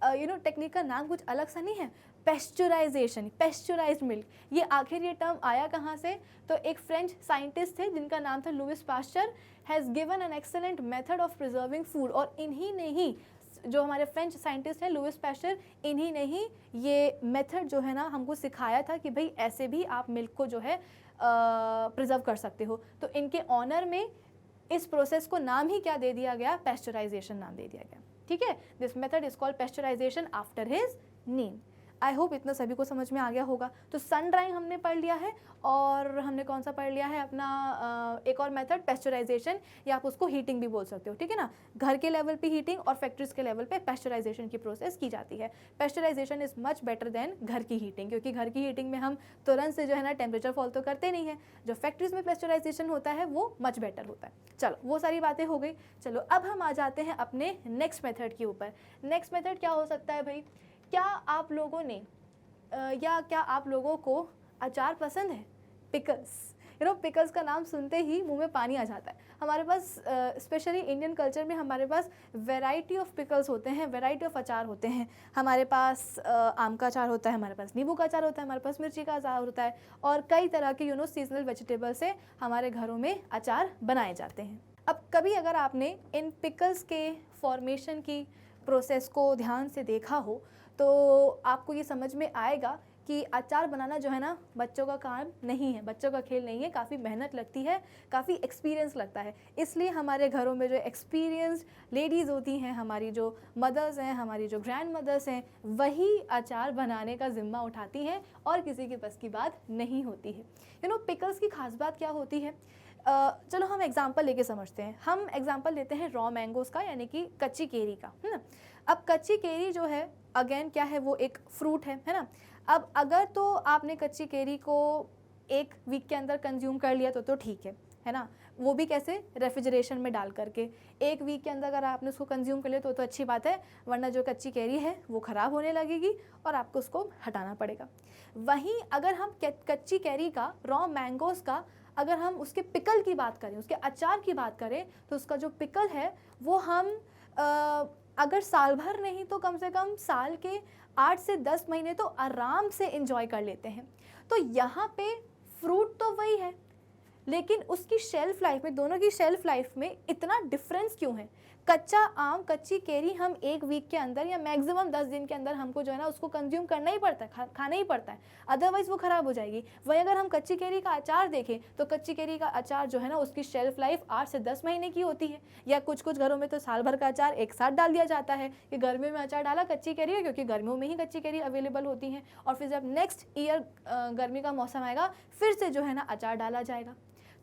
टेक्निक का नाम कुछ अलग सा नहीं है, पेस्चराइजेशन, पेस्चराइज्ड मिल्क, ये आखिर ये टर्म आया कहाँ से? तो एक फ्रेंच साइंटिस्ट थे जिनका नाम था Louis Pasteur, has given an excellent method of preserving food. और इन्हीं ने ही, जो हमारे फ्रेंच साइंटिस्ट हैं लुइस पास्चर, इन्हीं ने ही ये मेथड जो है ना हमको सिखाया था कि भाई ऐसे भी आप मिल्क को जो है प्रिजर्व कर सकते हो। तो इनके ऑनर में इस प्रोसेस को नाम ही क्या दे दिया गया? पेस्चराइजेशन नाम दे दिया गया। ठीक है, this method is called pasteurisation after his name. I hope इतना सभी को समझ में आ गया होगा। तो सन ड्राइंग हमने पढ़ लिया है, और हमने कौन सा पढ़ लिया है अपना एक और मेथड पेस्चराइजेशन, या आप उसको हीटिंग भी बोल सकते हो। ठीक है ना, घर के लेवल पे हीटिंग और फैक्ट्रीज के लेवल पे पेस्चराइजेशन की प्रोसेस की जाती है। Pasteurisation is much better than घर की हीटिंग, क्योंकि घर की हीटिंग में हम तुरंत से जो है ना टेम्परेचर फॉल तो करते नहीं है। जो फैक्ट्रीज में पेस्चराइजेशन होता है वो मच बेटर होता है। चलो वो सारी बातें हो गई। चलो अब हम आ जाते हैं अपने नेक्स्ट मेथड के ऊपर। नेक्स्ट मेथड क्या हो सकता है भाई? क्या आप लोगों ने क्या आप लोगों को अचार पसंद है? पिकल्स, पिकल्स का नाम सुनते ही मुंह में पानी आ जाता है। हमारे पास स्पेशली इंडियन कल्चर में हमारे पास वैरायटी ऑफ पिकल्स होते हैं, वैरायटी ऑफ अचार होते हैं। हमारे पास आम का अचार होता है, हमारे पास नींबू का अचार होता है, हमारे पास मिर्ची का अचार होता है, और कई तरह के सीजनल वेजिटेबल से हमारे घरों में अचार बनाए जाते हैं। अब कभी अगर आपने इन पिकल्स के फॉर्मेशन की प्रोसेस को ध्यान से देखा हो तो आपको ये समझ में आएगा कि अचार बनाना जो है ना बच्चों का काम नहीं है, बच्चों का खेल नहीं है, काफ़ी मेहनत लगती है, काफ़ी एक्सपीरियंस लगता है। इसलिए हमारे घरों में जो एक्सपीरियंस लेडीज़ होती हैं, हमारी जो मदर्स हैं, हमारी जो ग्रैंड मदर्स हैं, वही अचार बनाने का ज़िम्मा उठाती हैं और किसी के बस की बात नहीं होती है। पिकल्स की खास बात क्या होती है? चलो हम एग्जाम्पल लेके समझते हैं। हम एग्जाम्पल लेते हैं रॉ मैंगोज़ का, यानी कि कच्ची केरी का, है ना। अब कच्ची केरी जो है अगेन क्या है? वो एक फ्रूट है ना। अब अगर तो आपने कच्ची केरी को एक वीक के अंदर कंज्यूम कर लिया तो ठीक है, है ना, वो भी कैसे, रेफ्रिजरेशन में डाल करके। 1 वीक के अंदर अगर आपने उसको कंज्यूम कर लिया तो अच्छी बात है, वरना जो कच्ची कैरी है वो ख़राब होने लगेगी और आपको उसको हटाना पड़ेगा। वहीं अगर हम कच्ची कैरी का, रॉ मैंगोज़ का, अगर हम उसके पिकल की बात करें, उसके अचार की बात करें, तो उसका जो पिकल है वो हम अगर साल भर नहीं तो कम से कम साल के 8 से 10 महीने तो आराम से एंजॉय कर लेते हैं। तो यहाँ पे फ्रूट तो वही है, लेकिन उसकी शेल्फ लाइफ में, दोनों की शेल्फ लाइफ में इतना डिफरेंस क्यों है? कच्चा आम, कच्ची केरी हम 1 वीक के अंदर या मैक्सिमम 10 दिन के अंदर हमको जो है ना उसको कंज्यूम करना ही पड़ता है, खाना ही पड़ता है, अदरवाइज़ वो ख़राब हो जाएगी। वहीं अगर हम कच्ची केरी का अचार देखें तो कच्ची केरी का अचार जो है ना उसकी शेल्फ लाइफ 8 से 10 महीने की होती है, या कुछ कुछ घरों में तो साल भर का अचार एक साथ डाल दिया जाता है कि गर्मियों में अचार डाला कच्ची केरी है, क्योंकि गर्मियों में ही कच्ची केरी अवेलेबल होती हैं, और फिर जब नेक्स्ट ईयर गर्मी का मौसम आएगा फिर से जो है ना अचार डाला जाएगा।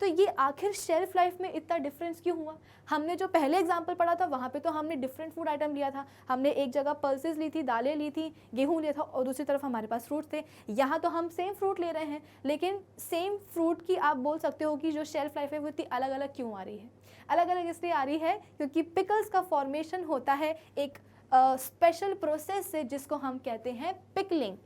तो ये आखिर शेल्फ लाइफ में इतना डिफरेंस क्यों हुआ? हमने जो पहले एग्जाम्पल पढ़ा था वहाँ पे तो हमने डिफरेंट फूड आइटम लिया था, हमने एक जगह पल्सेस ली थी, दालें ली थी, गेहूँ लिया था, और दूसरी तरफ हमारे पास फ्रूट थे। यहाँ तो हम सेम फ्रूट ले रहे हैं, लेकिन सेम फ्रूट की आप बोल सकते हो कि जो शेल्फ लाइफ है वो इतनी अलग अलग क्यों आ रही है? अलग अलग इसलिए आ रही है क्योंकि पिकल्स का फॉर्मेशन होता है एक स्पेशल प्रोसेस से, जिसको हम कहते हैं पिकलिंग।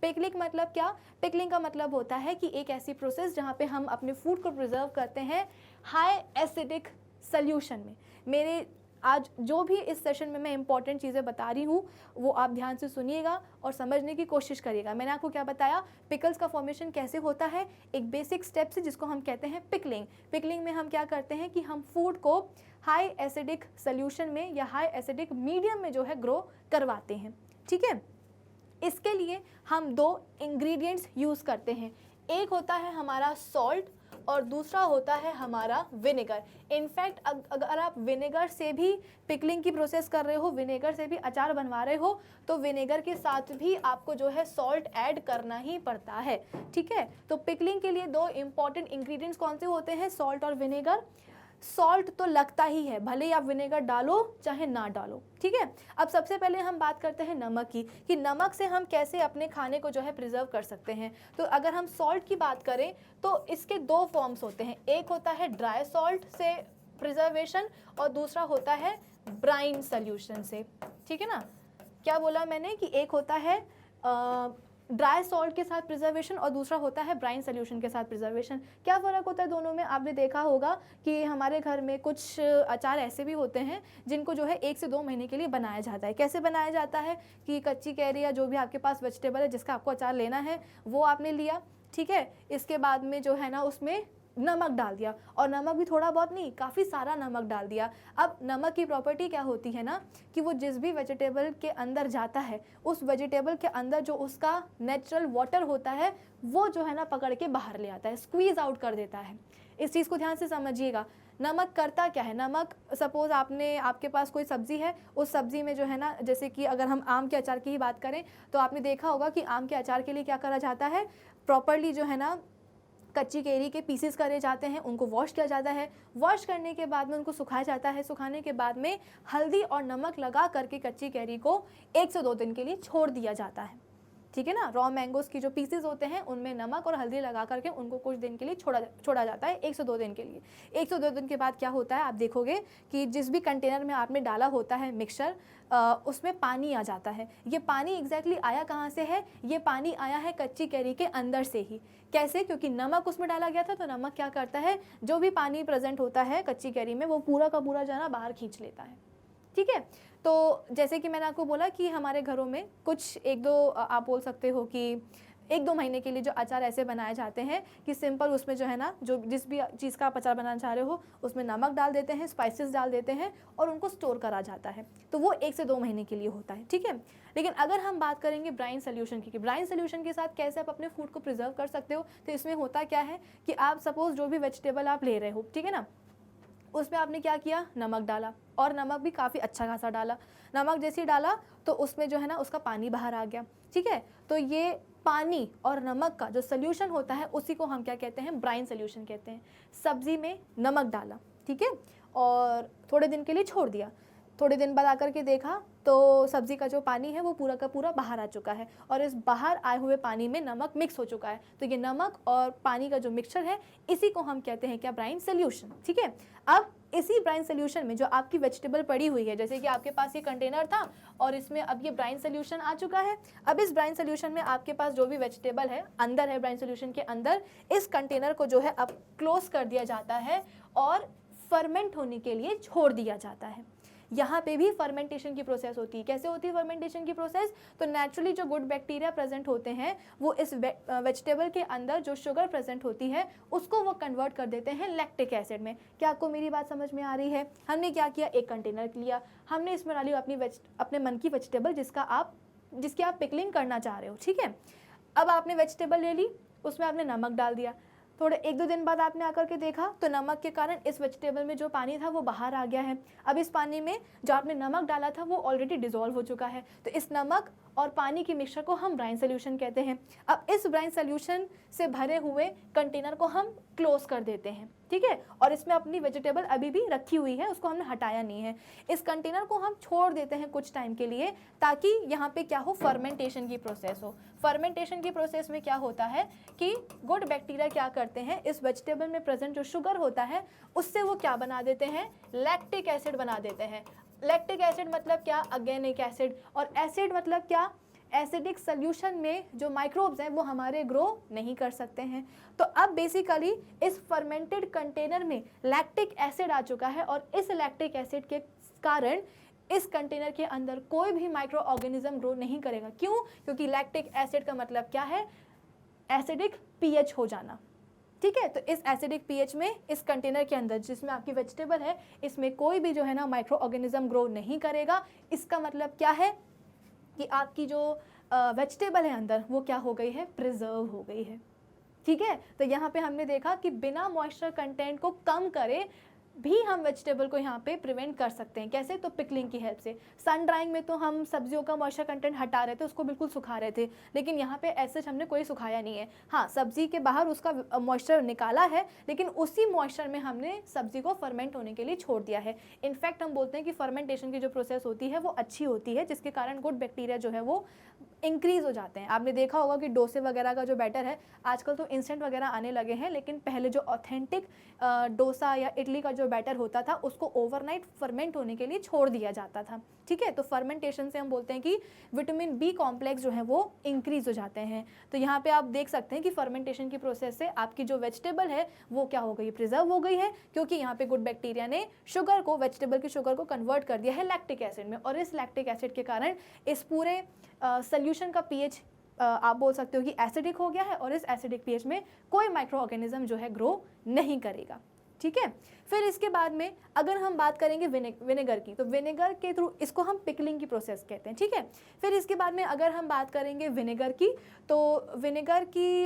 पिकलिंग मतलब क्या? पिकलिंग का मतलब होता है कि एक ऐसी प्रोसेस जहाँ पे हम अपने फूड को प्रिजर्व करते हैं हाई एसिडिक सॉल्यूशन में। मेरे आज जो भी इस सेशन में मैं इंपॉर्टेंट चीज़ें बता रही हूँ वो आप ध्यान से सुनिएगा और समझने की कोशिश करिएगा। मैंने आपको क्या बताया, पिकल्स का फॉर्मेशन कैसे होता है, एक बेसिक स्टेप से जिसको हम कहते हैं पिकलिंग। पिकलिंग में हम क्या करते हैं कि हम फूड को हाई एसिडिक सॉल्यूशन में या हाई एसिडिक मीडियम में जो है ग्रो करवाते हैं। ठीक है, इसके लिए हम 2 इंग्रेडिएंट्स यूज़ करते हैं, एक होता है हमारा सॉल्ट और दूसरा होता है हमारा विनेगर। इनफैक्ट अगर आप विनेगर से भी पिकलिंग की प्रोसेस कर रहे हो, विनेगर से भी अचार बनवा रहे हो, तो विनेगर के साथ भी आपको जो है सॉल्ट ऐड करना ही पड़ता है। ठीक है, तो पिकलिंग के लिए 2 इंपॉर्टेंट इंग्रेडिएंट्स कौन से होते हैं? सॉल्ट और विनेगर। सॉल्ट तो लगता ही है, भले ही आप विनेगर डालो चाहे ना डालो। ठीक है, अब सबसे पहले हम बात करते हैं नमक की, कि नमक से हम कैसे अपने खाने को जो है प्रिजर्व कर सकते हैं। तो अगर हम सॉल्ट की बात करें तो इसके 2 फॉर्म्स होते हैं, एक होता है ड्राई सॉल्ट से प्रिजर्वेशन और दूसरा होता है ब्राइन सोल्यूशन से। ठीक है ना, क्या बोला मैंने कि एक होता है ड्राई सॉल्ट के साथ प्रिजर्वेशन और दूसरा होता है ब्राइन सोल्यूशन के साथ प्रिजर्वेशन। क्या फ़र्क होता है दोनों में? आपने देखा होगा कि हमारे घर में कुछ अचार ऐसे भी होते हैं जिनको जो है 1 से 2 महीने के लिए बनाया जाता है। कैसे बनाया जाता है कि कच्ची कैरी या जो भी आपके पास वेजिटेबल है जिसका आपको अचार लेना है वो आपने लिया, ठीक है, इसके बाद में जो है ना उसमें नमक डाल दिया, और नमक भी थोड़ा बहुत नहीं, काफ़ी सारा नमक डाल दिया। अब नमक की प्रॉपर्टी क्या होती है ना कि वो जिस भी वेजिटेबल के अंदर जाता है उस वेजिटेबल के अंदर जो उसका नेचुरल वाटर होता है वो जो है ना पकड़ के बाहर ले आता है, स्क्वीज़ आउट कर देता है। इस चीज़ को ध्यान से समझिएगा। नमक करता क्या है? नमक, सपोज़ आपके पास कोई सब्ज़ी है, उस सब्ज़ी में जो है ना, जैसे कि अगर हम आम के अचार की ही बात करें तो आपने देखा होगा कि आम के अचार के लिए क्या करा जाता है, प्रॉपरली जो है ना कच्ची कैरी के पीसेस करे जाते हैं, उनको वॉश किया जाता है, वॉश करने के बाद में उनको सुखाया जाता है, सुखाने के बाद में हल्दी और नमक लगा करके कच्ची कैरी को 1 से 2 दिन के लिए छोड़ दिया जाता है। ठीक है ना, रॉ मैंगोज़ की जो पीसेस होते हैं उनमें नमक और हल्दी लगा करके उनको कुछ दिन के लिए छोड़ा जाता है, 1 से 2 दिन के लिए। 1 से 2 दिन के बाद क्या होता है, आप देखोगे कि जिस भी कंटेनर में आपने डाला होता है मिक्सचर, उसमें पानी आ जाता है। ये पानी एग्जैक्टली आया कहाँ से है? ये पानी आया है कच्ची कैरी के अंदर से ही। कैसे? क्योंकि नमक उसमें डाला गया था, तो नमक क्या करता है, जो भी पानी प्रेजेंट होता है कच्ची कैरी में वो पूरा का पूरा जो है ना बाहर खींच लेता है। ठीक है, तो जैसे कि मैंने आपको बोला कि हमारे घरों में कुछ 1-2 आप बोल सकते हो कि 1-2 महीने के लिए जो अचार ऐसे बनाए जाते हैं कि सिंपल उसमें जो है ना, जो जिस भी चीज़ का आप अचार बनाना चाह रहे हो उसमें नमक डाल देते हैं, स्पाइसेस डाल देते हैं और उनको स्टोर करा जाता है, तो वो 1 से 2 महीने के लिए होता है। ठीक है, लेकिन अगर हम बात करेंगे ब्राइन सोल्यूशन की, कि ब्राइन सोल्यूशन के साथ कैसे आप अपने फूड को प्रिजर्व कर सकते हो, तो इसमें होता क्या है कि आप सपोज़ जो भी वेजिटेबल आप ले रहे हो, ठीक है ना, उसमें आपने क्या किया, नमक डाला, और नमक भी काफ़ी अच्छा खासा डाला। नमक जैसे ही डाला तो उसमें जो है ना उसका पानी बाहर आ गया। ठीक है, तो ये पानी और नमक का जो सोल्यूशन होता है उसी को हम क्या कहते हैं, ब्राइन सोल्यूशन कहते हैं। सब्ज़ी में नमक डाला, ठीक है, और थोड़े दिन के लिए छोड़ दिया, थोड़े दिन बाद आकर के देखा तो सब्ज़ी का जो पानी है वो पूरा का पूरा बाहर आ चुका है और इस बाहर आए हुए पानी में नमक मिक्स हो चुका है। तो ये नमक और पानी का जो मिक्सचर है इसी को हम कहते हैं क्या, ब्राइन सोल्यूशन। ठीक है, अब इसी ब्राइन सोल्यूशन में जो आपकी वेजिटेबल पड़ी हुई है, जैसे कि आपके पास ये कंटेनर था और इसमें अब ये ब्राइन सोल्यूशन आ चुका है। अब इस ब्राइन सोल्यूशन में आपके पास जो भी वेजिटेबल है अंदर है, ब्राइन सोल्यूशन के अंदर, इस कंटेनर को जो है अब क्लोज कर दिया जाता है और फर्मेंट होने के लिए छोड़ दिया जाता है। यहाँ पे भी फर्मेंटेशन की प्रोसेस होती है। कैसे होती है फर्मेंटेशन की प्रोसेस? तो नेचुरली जो गुड बैक्टीरिया प्रेजेंट होते हैं वो इस वेजिटेबल के अंदर जो शुगर प्रेजेंट होती है उसको वो कन्वर्ट कर देते हैं लैक्टिक एसिड में। क्या आपको मेरी बात समझ में आ रही है? हमने क्या किया, एक कंटेनर लिया, हमने इसमें डाली अपने मन की वेजिटेबल जिसकी आप पिकलिंग करना चाह रहे हो। ठीक है, अब आपने वेजिटेबल ले ली, उसमें आपने नमक डाल दिया, थोड़े 1-2 दिन बाद आपने आकर के देखा तो नमक के कारण इस वेजिटेबल में जो पानी था वो बाहर आ गया है। अब इस पानी में जो आपने नमक डाला था वो ऑलरेडी डिसॉल्व हो चुका है। तो इस नमक और पानी की मिक्सचर को हम ब्राइन सोल्यूशन कहते हैं। अब इस ब्राइन सोल्यूशन से भरे हुए कंटेनर को हम क्लोज कर देते हैं। ठीक है, और इसमें अपनी वेजिटेबल अभी भी रखी हुई है, उसको हमने हटाया नहीं है। इस कंटेनर को हम छोड़ देते हैं कुछ टाइम के लिए ताकि यहाँ पे क्या हो, फर्मेंटेशन की प्रोसेस हो। फर्मेंटेशन की प्रोसेस में क्या होता है कि गुड बैक्टीरिया क्या करते हैं, इस वेजिटेबल में प्रेजेंट जो शुगर होता है उससे वो क्या बना देते हैं, लैक्टिक एसिड बना देते हैं। लैक्टिक एसिड मतलब क्या, अगेन एक एसिड, और एसिड मतलब क्या, एसिडिक सोल्यूशन में जो माइक्रोब्स हैं वो हमारे ग्रो नहीं कर सकते हैं। तो अब बेसिकली इस फर्मेंटेड कंटेनर में लैक्टिक एसिड आ चुका है और इस लैक्टिक एसिड के कारण इस कंटेनर के अंदर कोई भी माइक्रो ऑर्गेनिज्म ग्रो नहीं करेगा। क्यों? क्योंकि लैक्टिक एसिड का मतलब क्या है, एसिडिक पीएच हो जाना। ठीक है, तो इस एसिडिक पीएच में इस कंटेनर के अंदर जिसमें आपकी वेजिटेबल है इसमें कोई भी जो है ना माइक्रो ऑर्गेनिज्म ग्रो नहीं करेगा। इसका मतलब क्या है कि आपकी जो वेजिटेबल है अंदर वो क्या हो गई है, प्रिजर्व हो गई है। ठीक है, तो यहाँ पे हमने देखा कि बिना मॉइस्चर कंटेंट को कम करे भी हम वेजिटेबल को यहाँ पे प्रिवेंट कर सकते हैं। कैसे? तो पिकलिंग की हेल्प से। सन ड्राइंग में तो हम सब्जियों का मॉइस्चर कंटेंट हटा रहे थे, उसको बिल्कुल सुखा रहे थे, लेकिन यहाँ पे ऐसे हमने कोई सुखाया नहीं है। हाँ, सब्जी के बाहर उसका मॉइस्चर निकाला है, लेकिन उसी मॉइस्चर में हमने सब्जी को फर्मेंट होने के लिए छोड़ दिया है। इनफैक्ट हम बोलते हैं कि फर्मेंटेशन की जो प्रोसेस होती है वो अच्छी होती है, जिसके कारण गुड बैक्टीरिया जो है वो इंक्रीज हो जाते हैं। आपने देखा होगा कि डोसे वगैरह का जो बैटर है, आजकल तो इंस्टेंट वगैरह आने लगे हैं, लेकिन पहले जो ऑथेंटिक डोसा या इडली का जो बैटर होता था उसको ओवरनाइट फर्मेंट होने के लिए छोड़ दिया जाता था। ठीक है, तो फर्मेंटेशन से हम बोलते हैं कि विटामिन बी कॉम्प्लेक्स जो है वो इंक्रीज हो जाते हैं। तो यहाँ पे आप देख सकते हैं कि फर्मेंटेशन की प्रोसेस से आपकी जो वेजिटेबल है वो क्या हो गई, प्रिजर्व हो गई है, क्योंकि यहाँ पे गुड बैक्टीरिया ने शुगर को, वेजिटेबल की शुगर को कन्वर्ट कर दिया है लैक्टिक एसिड में, और इस लैक्टिक एसिड के कारण इस पूरे सोल्यूशन का पीएच आप बोल सकते हो कि एसिडिक हो गया है, और इस एसिडिक पीएच में कोई माइक्रो ऑर्गेनिज्म जो है ग्रो नहीं करेगा। ठीक है, फिर इसके बाद में अगर हम बात करेंगे विनेगर की, तो विनेगर के थ्रू इसको हम पिकलिंग की प्रोसेस कहते हैं। ठीक है, फिर इसके बाद में अगर हम बात करेंगे विनेगर की, तो विनेगर की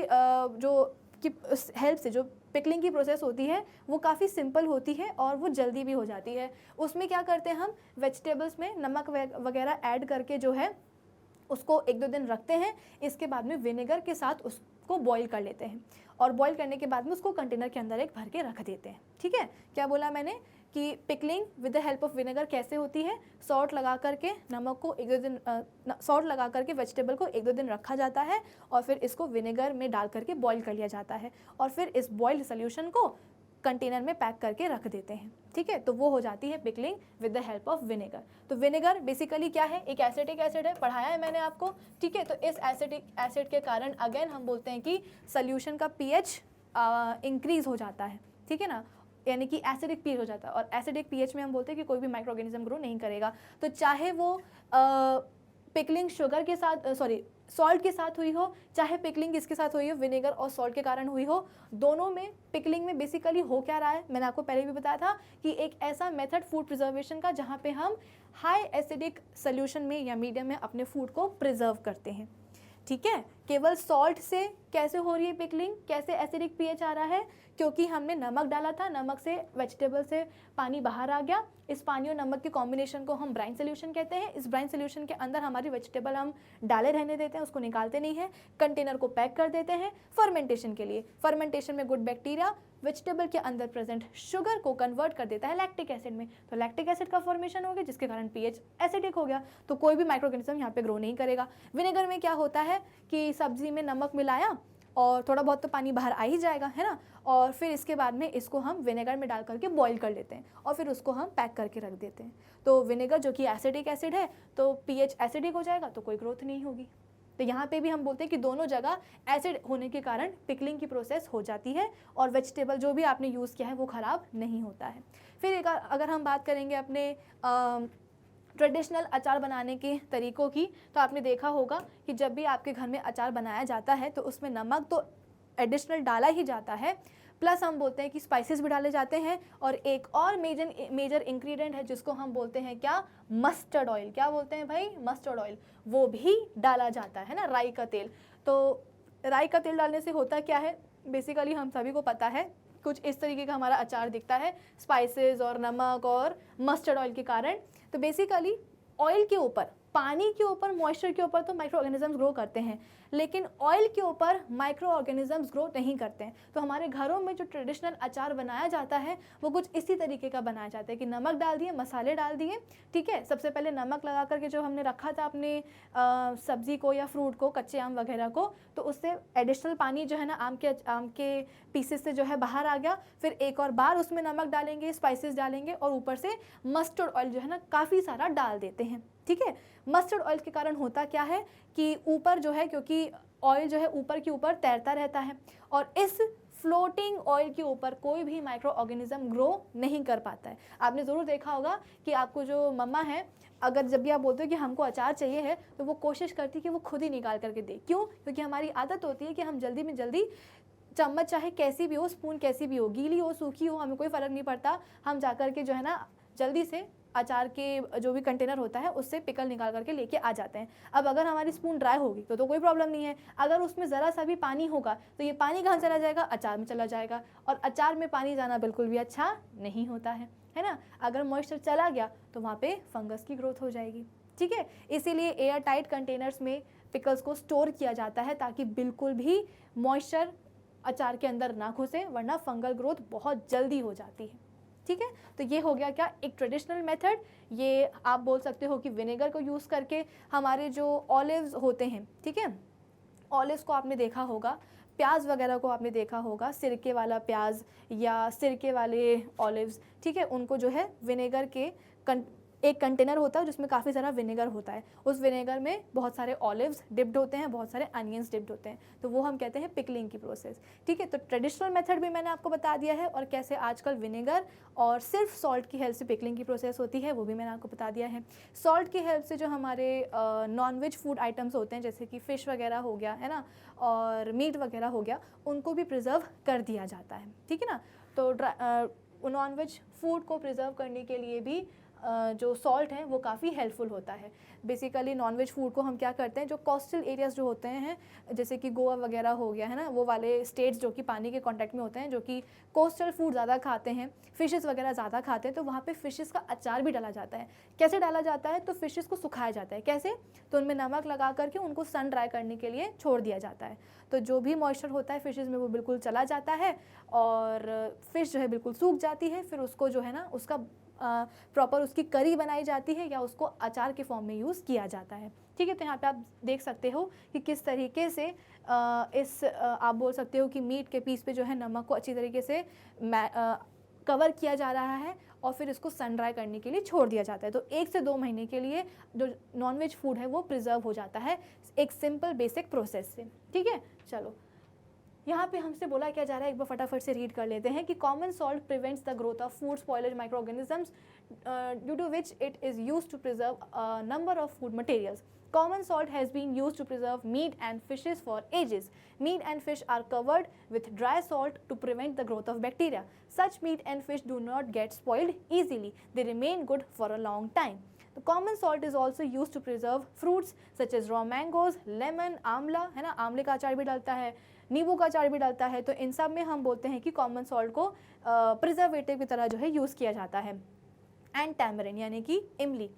हेल्प से जो पिकलिंग की प्रोसेस होती है वो काफ़ी सिंपल होती है और वो जल्दी भी हो जाती है। उसमें क्या करते हैं, हम वेजिटेबल्स में नमक वगैरह ऐड करके जो है उसको 1-2 दिन रखते हैं। इसके बाद में विनेगर के साथ उसको बॉईल कर लेते हैं, और बॉईल करने के बाद में उसको कंटेनर के अंदर एक भर के रख देते हैं। ठीक है, क्या बोला मैंने कि pickling with the help of vinegar कैसे होती है, सॉल्ट लगा करके नमक को 1-2 दिन सॉल्ट लगा करके वेजिटेबल को 1-2 दिन रखा जाता है, और फिर इसको विनेगर में डाल करके बॉईल कर लिया जाता है, और फिर इस बॉइल्ड सोल्यूशन को कंटेनर में पैक करके रख देते हैं। ठीक है, तो वो हो जाती है pickling with the help of vinegar. तो विनेगर बेसिकली क्या है, एक एसिडिक एसिड है, पढ़ाया है मैंने आपको। ठीक है, तो इस एसिडिक एसिड के कारण अगेन हम बोलते हैं कि सोल्यूशन का पीएच इंक्रीज हो जाता है। ठीक है ना, यानी कि एसिडिक पीएच हो जाता है, और एसिडिक पीएच में हम बोलते हैं कि कोई भी माइक्रो ऑर्गेनिज्म ग्रो नहीं करेगा। तो चाहे वो पिकलिंग शुगर के साथ सॉल्ट के साथ हुई हो, चाहे पिकलिंग किसके साथ हुई हो, विनेगर और सॉल्ट के कारण हुई हो, दोनों में पिकलिंग में बेसिकली हो क्या रहा है, मैंने आपको पहले भी बताया था कि एक ऐसा मेथड फूड प्रिजर्वेशन का जहाँ पे हम हाई एसिडिक सोल्यूशन में या मीडियम में अपने फूड को प्रिजर्व करते हैं। ठीक है, केवल सॉल्ट से कैसे हो रही है पिकलिंग, कैसे एसिडिक पीएच आ रहा है, क्योंकि हमने नमक डाला था, नमक से वेजिटेबल से पानी बाहर आ गया। इस पानी और नमक के कॉम्बिनेशन को हम ब्राइन सोल्यूशन कहते हैं। इस ब्राइन सोल्यूशन के अंदर हमारी वेजिटेबल हम डाले रहने देते हैं, उसको निकालते नहीं है, कंटेनर को पैक कर देते हैं फर्मेंटेशन के लिए। फर्मेंटेशन में गुड बैक्टीरिया वेजिटेबल के अंदर प्रेजेंट शुगर को कन्वर्ट कर देता है लैक्टिक एसिड में, तो लैक्टिक एसिड का फॉर्मेशन हो गया, जिसके कारण पीएच एसिडिक हो गया, तो कोई भी माइक्रो ऑर्गेनिज्म यहाँ पे ग्रो नहीं करेगा। विनेगर में क्या होता है कि सब्जी में नमक मिलाया और थोड़ा बहुत तो पानी बाहर आ ही जाएगा, है ना, और फिर इसके बाद में इसको हम विनेगर में डाल करके बॉईल कर लेते हैं और फिर उसको हम पैक करके रख देते हैं। तो विनेगर जो कि एसिडिक एसिड है, तो पीएच एसिडिक हो जाएगा, तो कोई ग्रोथ नहीं होगी। तो यहाँ पे भी हम बोलते हैं कि दोनों जगह एसिड होने के कारण पिकलिंग की प्रोसेस हो जाती है और वेजिटेबल जो भी आपने यूज़ किया है वो ख़राब नहीं होता है। फिर एक अगर हम बात करेंगे अपने ट्रेडिशनल अचार बनाने के तरीक़ों की, तो आपने देखा होगा कि जब भी आपके घर में अचार बनाया जाता है तो उसमें नमक तो एडिशनल डाला ही जाता है, प्लस हम बोलते हैं कि स्पाइसेस भी डाले जाते हैं, और एक और मेजर इंग्रेडिएंट है जिसको हम बोलते हैं क्या, मस्टर्ड ऑयल। क्या बोलते हैं भाई, मस्टर्ड ऑयल, वो भी डाला जाता है ना, राई का तेल। तो राई का तेल डालने से होता क्या है, बेसिकली हम सभी को पता है कुछ इस तरीके का हमारा अचार दिखता है, स्पाइसेस और नमक और मस्टर्ड ऑयल के कारण। तो बेसिकली ऑयल के ऊपर, पानी के ऊपर, मॉइस्चर के ऊपर तो माइक्रो ऑर्गेनिजम्स ग्रो करते हैं, लेकिन ऑयल के ऊपर माइक्रो ऑर्गेनिजम्स ग्रो नहीं करते हैं। तो हमारे घरों में जो ट्रेडिशनल अचार बनाया जाता है वो कुछ इसी तरीके का बनाया जाता है कि नमक डाल दिए, मसाले डाल दिए, ठीक है, सबसे पहले नमक लगा करके जो हमने रखा था अपने सब्जी को या फ्रूट को, कच्चे आम वगैरह को, तो उससे एडिशनल पानी जो है ना आम के पीसेस से जो है बाहर आ गया। फिर एक और बार उसमें नमक डालेंगे, स्पाइसेस डालेंगे और ऊपर से मस्टर्ड ऑयल जो है ना काफ़ी सारा डाल देते हैं, ठीक है। मस्टर्ड ऑयल के कारण होता क्या है कि ऊपर जो है, क्योंकि ऑयल जो है ऊपर के ऊपर तैरता रहता है और इस फ्लोटिंग ऑयल के ऊपर कोई भी माइक्रो ऑर्गेनिज्म ग्रो नहीं कर पाता है। आपने ज़रूर देखा होगा कि आपको जो मम्मा है, अगर जब भी आप बोलते हो कि हमको अचार चाहिए है, तो वो कोशिश करती है कि वो खुद ही निकाल करके दे। क्यों? क्योंकि हमारी आदत होती है कि हम जल्दी में जल्दी, चम्मच चाहे कैसी भी हो, स्पून कैसी भी हो, गीली हो सूखी हो, हमें कोई फ़र्क नहीं पड़ता, हम जा कर के जो है ना जल्दी से अचार के जो भी कंटेनर होता है उससे पिकल निकाल करके लेके आ जाते हैं। अब अगर हमारी स्पून ड्राई होगी तो कोई प्रॉब्लम नहीं है, अगर उसमें ज़रा सा भी पानी होगा तो ये पानी कहाँ चला जाएगा, अचार में चला जाएगा, और अचार में पानी जाना बिल्कुल भी अच्छा नहीं होता है ना। अगर मॉइस्चर चला गया तो वहाँ पे फंगस की ग्रोथ हो जाएगी, ठीक है। इसीलिए एयर टाइट कंटेनर्स में पिकल्स को स्टोर किया जाता है ताकि बिल्कुल भी मॉइस्चर अचार के अंदर ना घुसे, वरना फंगल ग्रोथ बहुत जल्दी हो जाती है, ठीक है। तो ये हो गया क्या, एक ट्रेडिशनल मेथड। ये आप बोल सकते हो कि विनेगर को यूज़ करके हमारे जो ऑलिव्स होते हैं, ठीक है, ऑलिव्स को आपने देखा होगा, प्याज वगैरह को आपने देखा होगा, सिरके वाला प्याज या सिरके वाले ऑलिव्स, ठीक है, उनको जो है विनेगर के एक कंटेनर होता है जिसमें काफ़ी सारा विनेगर होता है, उस विनेगर में बहुत सारे ऑलिव्स डिप्ड होते हैं, बहुत सारे अनियंस डिप्ड होते हैं, तो वो हम कहते हैं पिकलिंग की प्रोसेस, ठीक है। तो ट्रेडिशनल मेथड भी मैंने आपको बता दिया है, और कैसे आजकल विनेगर और सिर्फ सॉल्ट की हेल्प से पिकलिंग की प्रोसेस होती है वो भी मैंने आपको बता दिया है। सॉल्ट की हेल्प से जो हमारे नॉन वेज फूड आइटम्स होते हैं, जैसे कि फ़िश वगैरह हो गया, है ना, और मीट वगैरह हो गया, उनको भी प्रिजर्व कर दिया जाता है, ठीक है ना। तो नॉन वेज फूड को प्रिजर्व करने के लिए भी जो सॉल्ट है वो काफ़ी हेल्पफुल होता है। बेसिकली नॉनवेज फूड को हम क्या करते हैं, जो कोस्टल एरियाज़ जो होते हैं, जैसे कि गोवा वगैरह हो गया, है ना, वो वाले स्टेट्स जो कि पानी के कांटेक्ट में होते हैं, जो कि कोस्टल फूड ज़्यादा खाते हैं, फ़िशेस वगैरह ज़्यादा खाते हैं, तो वहाँ पे फ़िशेस का अचार भी डाला जाता है। कैसे डाला जाता है, तो फ़िशेस को सुखाया जाता है। कैसे? तो उनमें नमक लगा करके उनको सन ड्राई करने के लिए छोड़ दिया जाता है, तो जो भी मॉइस्चर होता है फ़िशेस में वो बिल्कुल चला जाता है और फ़िश जो है बिल्कुल सूख जाती है। फिर उसको जो है ना उसका प्रॉपर उसकी करी बनाई जाती है या उसको अचार के फॉर्म में यूज़ किया जाता है, ठीक है। तो यहाँ पे आप देख सकते हो कि किस तरीके से आप बोल सकते हो कि मीट के पीस पे जो है नमक को अच्छी तरीके से कवर किया जा रहा है और फिर इसको सन ड्राई करने के लिए छोड़ दिया जाता है। तो 1 से 2 महीने के लिए जो नॉनवेज फूड है वो प्रिजर्व हो जाता है एक सिंपल बेसिक प्रोसेस से, ठीक है। चलो यहाँ पे हमसे बोला क्या जा रहा है, एक बार फटाफट से रीड कर लेते हैं कि common salt prevents the growth of food spoilage microorganisms due to which it is use to preserve a number of food materials. Common salt has been used to preserve meat and fishes for ages. Meat and fish are covered with dry salt to prevent the growth of bacteria. Such meat and fish do not get spoiled easily. They remain good for a long time. तो common salt is also use to preserve fruits such as raw mangoes, lemon, amla, है ना, आंवले का अचार भी डलता है, नींबू का अचार भी डलता है। तो इन सब में हम बोलते हैं कि कॉमन सॉल्ट को प्रिजर्वेटिव की तरह जो है यूज़ किया जाता है। एंड टैमरिन यानी कि इमली।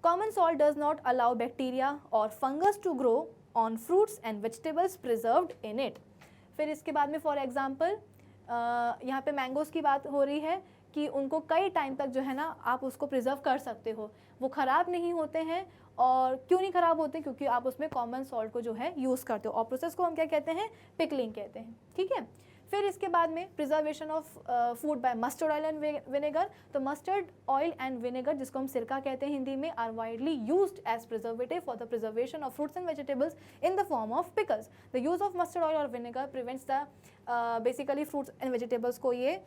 Common salt does not allow bacteria और fungus to grow on fruits and vegetables preserved in it. फिर इसके बाद में फॉर एग्जांपल यहाँ पे मैंगोज़ की बात हो रही है कि उनको कई टाइम तक जो है ना आप उसको प्रिजर्व कर सकते हो, वो ख़राब नहीं होते हैं। और क्यों नहीं ख़राब होते? क्योंकि आप उसमें कॉमन सॉल्ट को जो है यूज़ करते हो, और प्रोसेस को हम क्या कहते हैं? पिकलिंग कहते हैं, ठीक है। फिर इसके बाद में preservation of food by mustard oil and vinegar. तो मस्टर्ड ऑयल एंड विनेगर, जिसको हम सिरका कहते हैं हिंदी में, are widely used as preservative for the preservation of fruits and vegetables in the form of pickles. The use of mustard oil और vinegar prevents the basically fruits and vegetables को ये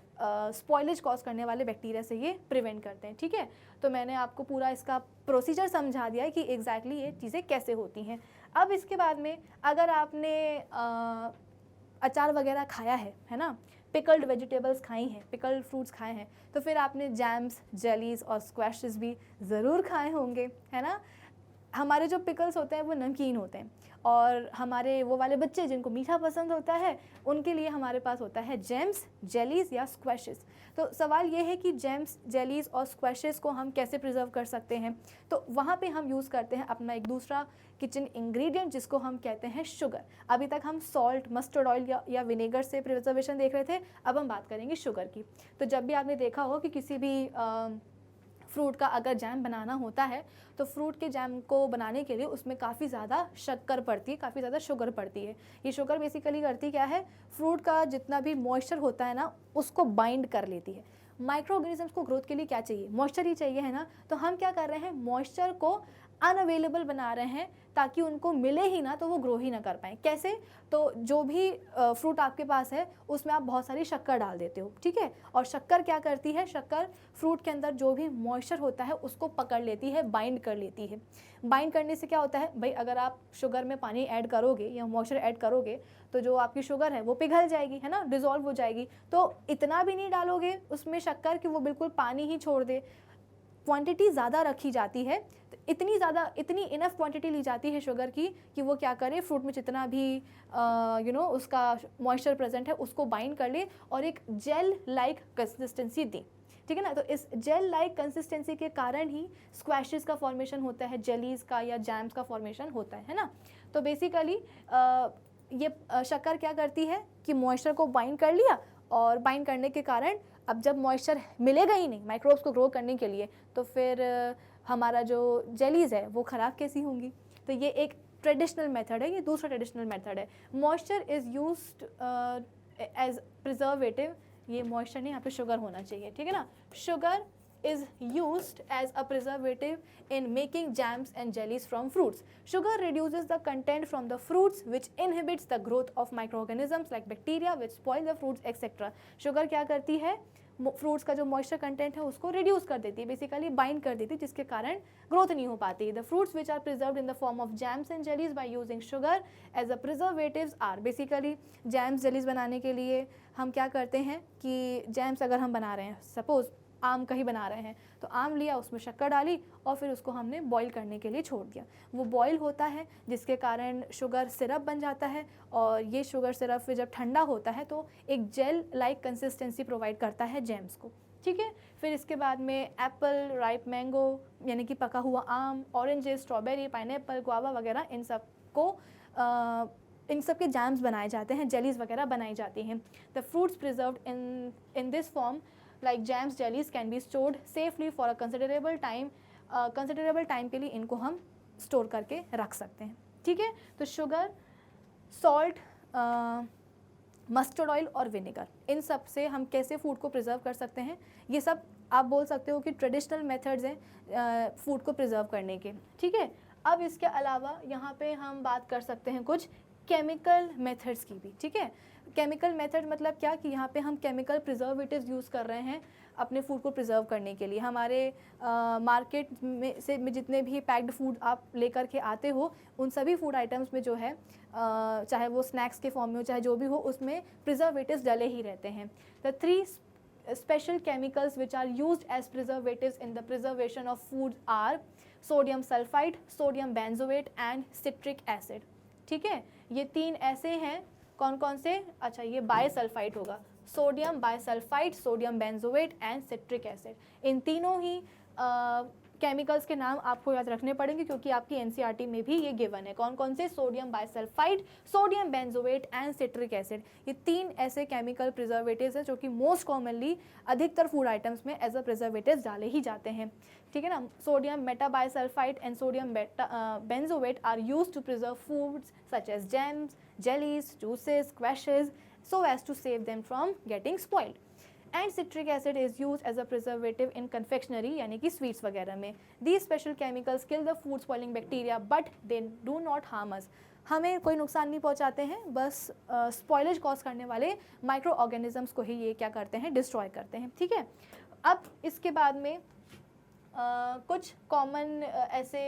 spoilage cause करने वाले bacteria से ये prevent करते हैं, ठीक है। तो मैंने आपको पूरा इसका प्रोसीजर समझा दिया है कि एग्जैक्टली ये चीज़ें कैसे होती हैं। अब इसके बाद में अगर आपने अचार वगैरह खाया है ना, पिकल्ड वेजिटेबल्स खाई हैं, पिकल्ड फ्रूट्स खाए हैं, तो फिर आपने जैम्स, जेलीज और स्क्वैशेस भी ज़रूर खाए होंगे, है ना। हमारे जो पिकल्स होते हैं वो नमकीन होते हैं, और हमारे वो वाले बच्चे जिनको मीठा पसंद होता है उनके लिए हमारे पास होता है जैम्स, जेलीज या स्क्वैशेस। तो सवाल ये है कि जैम्स, जेलीज और स्क्वैशेस को हम कैसे प्रिजर्व कर सकते हैं? तो वहाँ पे हम यूज़ करते हैं अपना एक दूसरा किचन इंग्रेडिएंट जिसको हम कहते हैं शुगर। अभी तक हम सॉल्ट, मस्टर्ड ऑयल या विनेगर से प्रिजर्वेशन देख रहे थे, अब हम बात करेंगे शुगर की। तो जब भी आपने देखा हो कि किसी भी फ्रूट का अगर जैम बनाना होता है तो फ्रूट के जैम को बनाने के लिए उसमें काफ़ी ज़्यादा शक्कर पड़ती है, काफ़ी ज़्यादा शुगर पड़ती है। ये शुगर बेसिकली करती क्या है? फ्रूट का जितना भी मॉइस्चर होता है ना उसको बाइंड कर लेती है। माइक्रो ऑर्गेनिजम्स को ग्रोथ के लिए क्या चाहिए? मॉइस्चर ही चाहिए, है ना। तो हम क्या कर रहे हैं? मॉइस्चर को अनअवेलेबल बना रहे हैं ताकि उनको मिले ही ना तो वो ग्रो ही ना कर पाएँ। कैसे? तो जो भी फ्रूट आपके पास है उसमें आप बहुत सारी शक्कर डाल देते हो, ठीक है। और शक्कर क्या करती है? शक्कर फ्रूट के अंदर जो भी मॉइस्चर होता है उसको पकड़ लेती है, बाइंड कर लेती है। बाइंड करने से क्या होता है भाई? अगर आप शुगर में पानी ऐड करोगे या मॉइस्चर ऐड करोगे तो जो आपकी शुगर है वो पिघल जाएगी, है ना, डिज़ोल्व हो जाएगी। तो इतना भी नहीं डालोगे उसमें शक्कर कि वो बिल्कुल पानी ही छोड़ दे। क्वांटिटी ज़्यादा रखी जाती है, तो इतनी इनफ क्वांटिटी ली जाती है शुगर की कि वो क्या करे? फ्रूट में जितना भी उसका मॉइस्चर प्रेजेंट है उसको बाइंड कर ले और एक जेल लाइक कंसिस्टेंसी दे, ठीक है ना। तो इस जेल लाइक कंसिस्टेंसी के कारण ही स्क्वैशेस का फॉर्मेशन होता है, जेलीज का या जैम्स का फॉर्मेशन होता है ना। तो बेसिकली ये शक्कर क्या करती है कि मॉइस्चर को बाइंड कर लिया, और बाइंड करने के कारण अब जब मॉइस्चर मिलेगा ही नहीं माइक्रोब्स को ग्रो करने के लिए तो फिर हमारा जो जेलीज़ है वो ख़राब कैसी होंगी? तो ये एक ट्रेडिशनल मेथड है, ये दूसरा ट्रेडिशनल मेथड है। Moisture is used as preservative. ये मॉइस्चर नहीं, यहाँ पे शुगर होना चाहिए, ठीक है ना। Sugar is used as a preservative in making jams and jellies from fruits. Sugar reduces the content from the fruits which inhibits the growth of microorganisms like bacteria which spoil the fruits etc. Sugar क्या करती है? Fruits का जो moisture content है उसको reduce कर देती है, बेसिकली बाइंड कर देती है, जिसके कारण ग्रोथ नहीं हो पाती। The fruits which are preserved in the form of jams and jellies by using sugar as a preservatives are. Basically jams jellies बनाने के लिए हम क्या करते हैं कि जैम्स अगर हम बना रहे हैं, सपोज आम का ही बना रहे हैं, तो आम लिया, उसमें शक्कर डाली और फिर उसको हमने बॉईल करने के लिए छोड़ दिया। वो बॉईल होता है जिसके कारण शुगर सिरप बन जाता है, और ये शुगर सिरप फिर जब ठंडा होता है तो एक जेल लाइक कंसिस्टेंसी प्रोवाइड करता है जैम्स को, ठीक है। फिर इसके बाद में एप्पल, राइप मैंगो यानी कि पका हुआ आम, ऑरेंजेस, स्ट्रॉबेरी, पाइनएप्पल, गुआवा वगैरह, इन सब के जैम्स बनाए जाते हैं, जेलीज वगैरह बनाई जाती हैं। The fruits preserved in this form like jams, jellies can be stored safely for a considerable time के लिए इनको हम स्टोर करके रख सकते हैं, ठीक है। तो शुगर, सॉल्ट, मस्टर्ड ऑयल और विनेगर, इन सब से हम कैसे फूड को प्रिजर्व कर सकते हैं? ये सब आप बोल सकते हो कि ट्रेडिशनल मेथड्स हैं फूड को प्रिजर्व करने के, ठीक है। अब इसके अलावा यहाँ पे हम बात कर सकते हैं कुछ केमिकल मेथड्स की भी, ठीक है। केमिकल मेथड मतलब क्या कि यहाँ पे हम केमिकल प्रिजर्वेटिव्स यूज़ कर रहे हैं अपने फूड को प्रिजर्व करने के लिए। हमारे मार्केट में जितने भी पैक्ड फूड आप लेकर के आते हो, उन सभी फूड आइटम्स में जो है चाहे वो स्नैक्स के फॉर्म में हो चाहे जो भी हो, उसमें प्रिजर्वेटिव्स डले ही रहते हैं। The 3 special chemicals which are used as preservatives in the preservation of food are sodium sulphide, sodium benzoate and citric acid. ठीक है, ये 3 ऐसे हैं। कौन कौन से? अच्छा, ये बायसल्फाइड होगा, sodium bisulphide, sodium benzoate and citric acid. इन तीनों ही केमिकल्स के नाम आपको याद रखने पड़ेंगे क्योंकि आपकी एनसीईआरटी में भी ये गिवन है। कौन कौन से? Sodium bisulphide, sodium benzoate and citric acid. ये 3 ऐसे केमिकल प्रिजर्वेटिव्स हैं जो कि मोस्ट कॉमनली अधिकतर फूड आइटम्स में एज अ प्रिजर्वेटिव्स डाले ही जाते हैं। ठीक है ना। Sodium metabisulphide and sodium benzoate are used to preserve foods such as jams, jellies, juices, squashes so as to save them from getting spoiled. And citric acid is used as a preservative in confectionery यानी कि sweets वगैरह में। These special chemicals kill the food spoiling bacteria but they do not harm us. हमें कोई नुकसान नहीं पहुंचाते हैं, बस स्पॉइलेज कॉज करने वाले माइक्रो ऑर्गेनिजम्स को ही ये क्या करते हैं? डिस्ट्रॉय करते हैं। ठीक है, अब इसके बाद में कुछ कॉमन ऐसे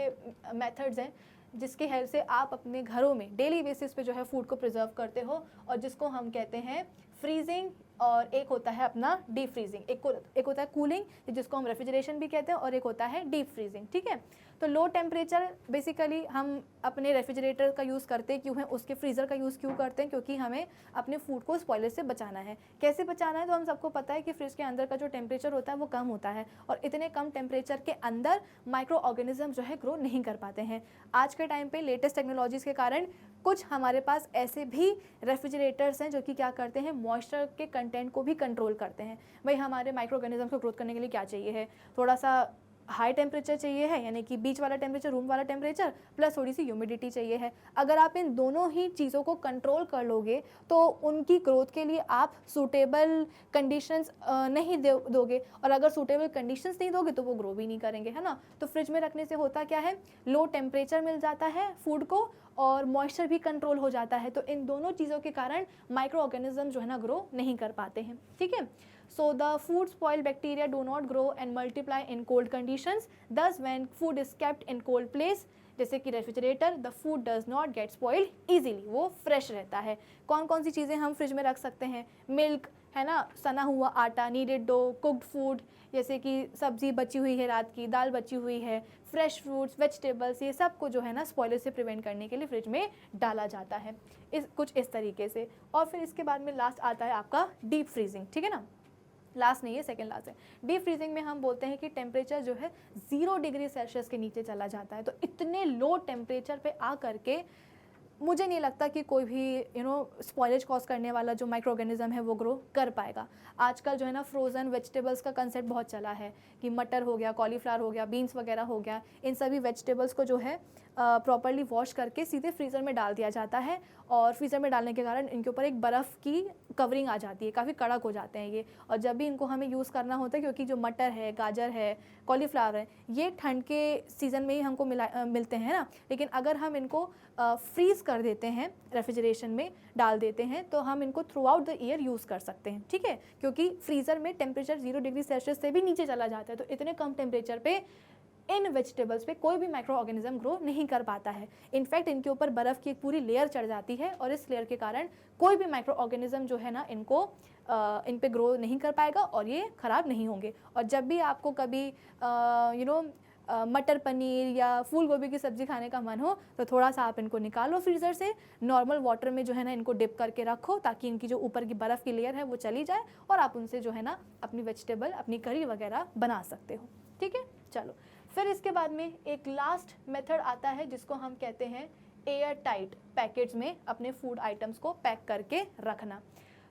मेथड्स हैं जिसके हेल्प से आप अपने घरों में डेली बेसिस पे जो है फूड को प्रिजर्व करते हो, और जिसको हम कहते हैं फ्रीजिंग, और एक होता है अपना डीप फ्रीजिंग। एक होता है कूलिंग जिसको हम रेफ्रिजरेशन भी कहते हैं, और एक होता है डीप फ्रीजिंग। ठीक है, तो लो टेम्परेचर बेसिकली हम अपने रेफ्रिजरेटर का यूज़ करते क्यों हैं, उसके फ्रीज़र का यूज़ क्यों करते हैं? क्योंकि हमें अपने फूड को स्पॉइलर से बचाना है। कैसे बचाना है? तो हम सबको पता है कि फ्रिज के अंदर का जो टेम्परेचर होता है वो कम होता है, और इतने कम टेम्परेचर के अंदर माइक्रो ऑर्गेनिज्म जो है ग्रो नहीं कर पाते हैं। आज के टाइम पे लेटेस्ट टेक्नोलॉजीज़ के कारण कुछ हमारे पास ऐसे भी रेफ्रिजरेटर्स हैं जो कि क्या करते हैं? मॉइस्चर के कंटेंट को भी कंट्रोल करते हैं। भाई हमारे माइक्रो ऑर्गेनिज्म को ग्रोथ करने के लिए क्या चाहिए है? थोड़ा सा हाई टेम्परेचर चाहिए है, यानी कि बीच वाला टेम्परेचर, रूम वाला टेम्परेचर, प्लस थोड़ी सी ह्यूमिडिटी चाहिए है। अगर आप इन दोनों ही चीज़ों को कंट्रोल कर लोगे तो उनकी ग्रोथ के लिए आप सूटेबल कंडीशंस नहीं दोगे, और अगर सूटेबल कंडीशंस नहीं दोगे तो वो ग्रो भी नहीं करेंगे, है ना। तो फ्रिज में रखने से होता क्या है? लो टेम्परेचर मिल जाता है फूड को, और मॉइस्चर भी कंट्रोल हो जाता है। तो इन दोनों चीज़ों के कारण माइक्रो ऑर्गेनिज्म जो है ना ग्रो नहीं कर पाते हैं। ठीक है, so the food spoiled bacteria do not grow and multiply in cold conditions. Thus when food is kept in cold place, जैसे कि refrigerator, the food does not gate spoiled easily, वो फ्रेश रहता है। कौन कौन सी चीज़ें हम फ्रिज में रख सकते हैं? मिल्क, है ना, सना हुआ आटा, नीडेड डो, कुक्ड फूड, जैसे कि सब्जी बची हुई है रात की, दाल बची हुई है, फ्रेश फ्रूट्स, वेजिटेबल्स, ये सब को जो है ना स्पॉइलर से प्रिवेंट करने के लिए फ्रिज में डाला जाता है, कुछ इस तरीके से। और फिर इसके बाद में लास्ट आता है आपका डीप फ्रीजिंग। ठीक है ना, लास्ट नहीं है, सेकंड लास्ट है। डीप फ्रीजिंग में हम बोलते हैं कि टेम्परेचर जो है 0 डिग्री सेल्सियस के नीचे चला जाता है। तो इतने लो टेम्परेचर पे आ करके मुझे नहीं लगता कि कोई भी स्पॉइलेज कॉज करने वाला जो माइक्रो ऑर्गेनिज्म है वो ग्रो कर पाएगा। आजकल जो है ना फ्रोज़न वेजिटेबल्स का कंसेप्ट बहुत चला है कि मटर हो गया, कॉलीफ्लावर हो गया, बीन्स वगैरह हो गया, इन सभी वेजिटेबल्स को जो है प्रॉपर्ली वॉश करके सीधे फ्रीज़र में डाल दिया जाता है, और फ्रीज़र में डालने के कारण इनके ऊपर एक बर्फ़ की कवरिंग आ जाती है, काफ़ी कड़क हो जाते हैं ये। और जब भी इनको हमें यूज़ करना होता है, क्योंकि जो मटर है, गाजर है, कॉलीफ्लावर है, ये ठंड के सीज़न में ही हमको मिलते हैं ना, लेकिन अगर हम इनको फ्रीज़ कर देते हैं, रेफ्रिजरेशन में डाल देते हैं, तो हम इनको through out the year use कर सकते हैं। ठीक है, क्योंकि फ्रीज़र में टेम्परेचर 0 डिग्री सेल्सियस से भी नीचे चला जाता है, तो इतने कम टेम्परेचर पे इन वेजिटेबल्स पे कोई भी माइक्रो ऑर्गेनिज्म ग्रो नहीं कर पाता है। इनफैक्ट इनके ऊपर बर्फ़ की एक पूरी लेयर चढ़ जाती है, और इस लेयर के कारण कोई भी माइक्रो ऑर्गेनिज्म जो है ना इनको इन पे ग्रो नहीं कर पाएगा, और ये ख़राब नहीं होंगे। और जब भी आपको कभी मटर पनीर या फूल गोभी की सब्ज़ी खाने का मन हो, तो थोड़ा सा आप इनको निकालो फ्रीज़र से, नॉर्मल वाटर में जो है ना इनको डिप करके रखो, ताकि इनकी जो ऊपर की बर्फ़ की लेयर है वो चली जाए, और आप उनसे जो है ना अपनी वेजिटेबल, अपनी करी वगैरह बना सकते हो। ठीक है, चलो फिर इसके बाद में एक लास्ट मेथड आता है जिसको हम कहते हैं एयर टाइट पैकेट्स में अपने फूड आइटम्स को पैक करके रखना।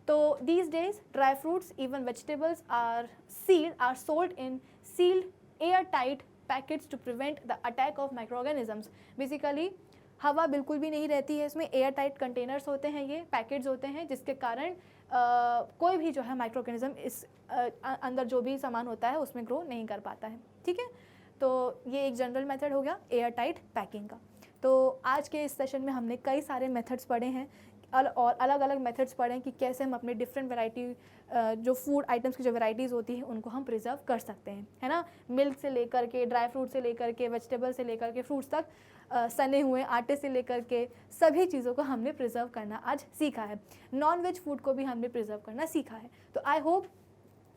तो these days dry fruits, even vegetables are sold in sealed airtight packets to prevent the attack of microorganisms. Basically हवा बिल्कुल भी नहीं रहती है इसमें, एयर टाइट कंटेनर्स होते हैं, ये पैकेट्स होते हैं, जिसके कारण कोई भी जो है माइक्रो ऑर्गेनिज्म इस अंदर जो भी सामान होता है उसमें ग्रो नहीं कर पाता है। ठीक है, तो ये एक जनरल मेथड हो गया एयर टाइट पैकिंग का। तो आज के इस सेशन में हमने कई सारे मेथड्स पढ़े हैं, और अलग अलग मेथड्स पढ़े हैं कि कैसे हम अपने डिफरेंट वैरायटी जो फूड आइटम्स की जो वैरायटीज़ होती हैं उनको हम प्रिजर्व कर सकते हैं, है ना। मिल्क से लेकर के, ड्राई फ्रूट से लेकर के, वेजिटेबल से लेकर के, फ्रूट्स तक, सने हुए आटे से लेकर के सभी चीज़ों को हमने प्रिजर्व करना आज सीखा है। नॉन वेज फूड को भी हमने प्रिजर्व करना सीखा है। तो आई होप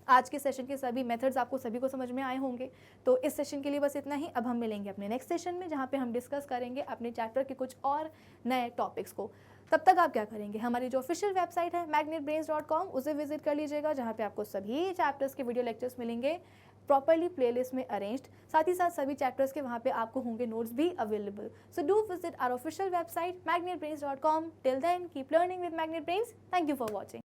आज के सेशन के सभी मेथड्स आपको सभी को समझ में आए होंगे। तो इस सेशन के लिए बस इतना ही। अब हम मिलेंगे अपने नेक्स्ट सेशन में, जहाँ पे हम डिस्कस करेंगे अपने चैप्टर के कुछ और नए टॉपिक्स को। तब तक आप क्या करेंगे, हमारी जो ऑफिशियल वेबसाइट है magnetbrains.com, उसे विजिट कर लीजिएगा, जहाँ पे आपको सभी चैप्टर्स के वीडियो लेक्चर्स मिलेंगे प्रॉपरली प्लेलिस्ट में अरेंज्ड। साथ ही साथ सभी चैप्टर्स के वहाँ पे आपको होंगे नोट्स भी available. So do visit our official website magnetbrains.com. Till then keep learning with Magnet Brains. Thank you for watching.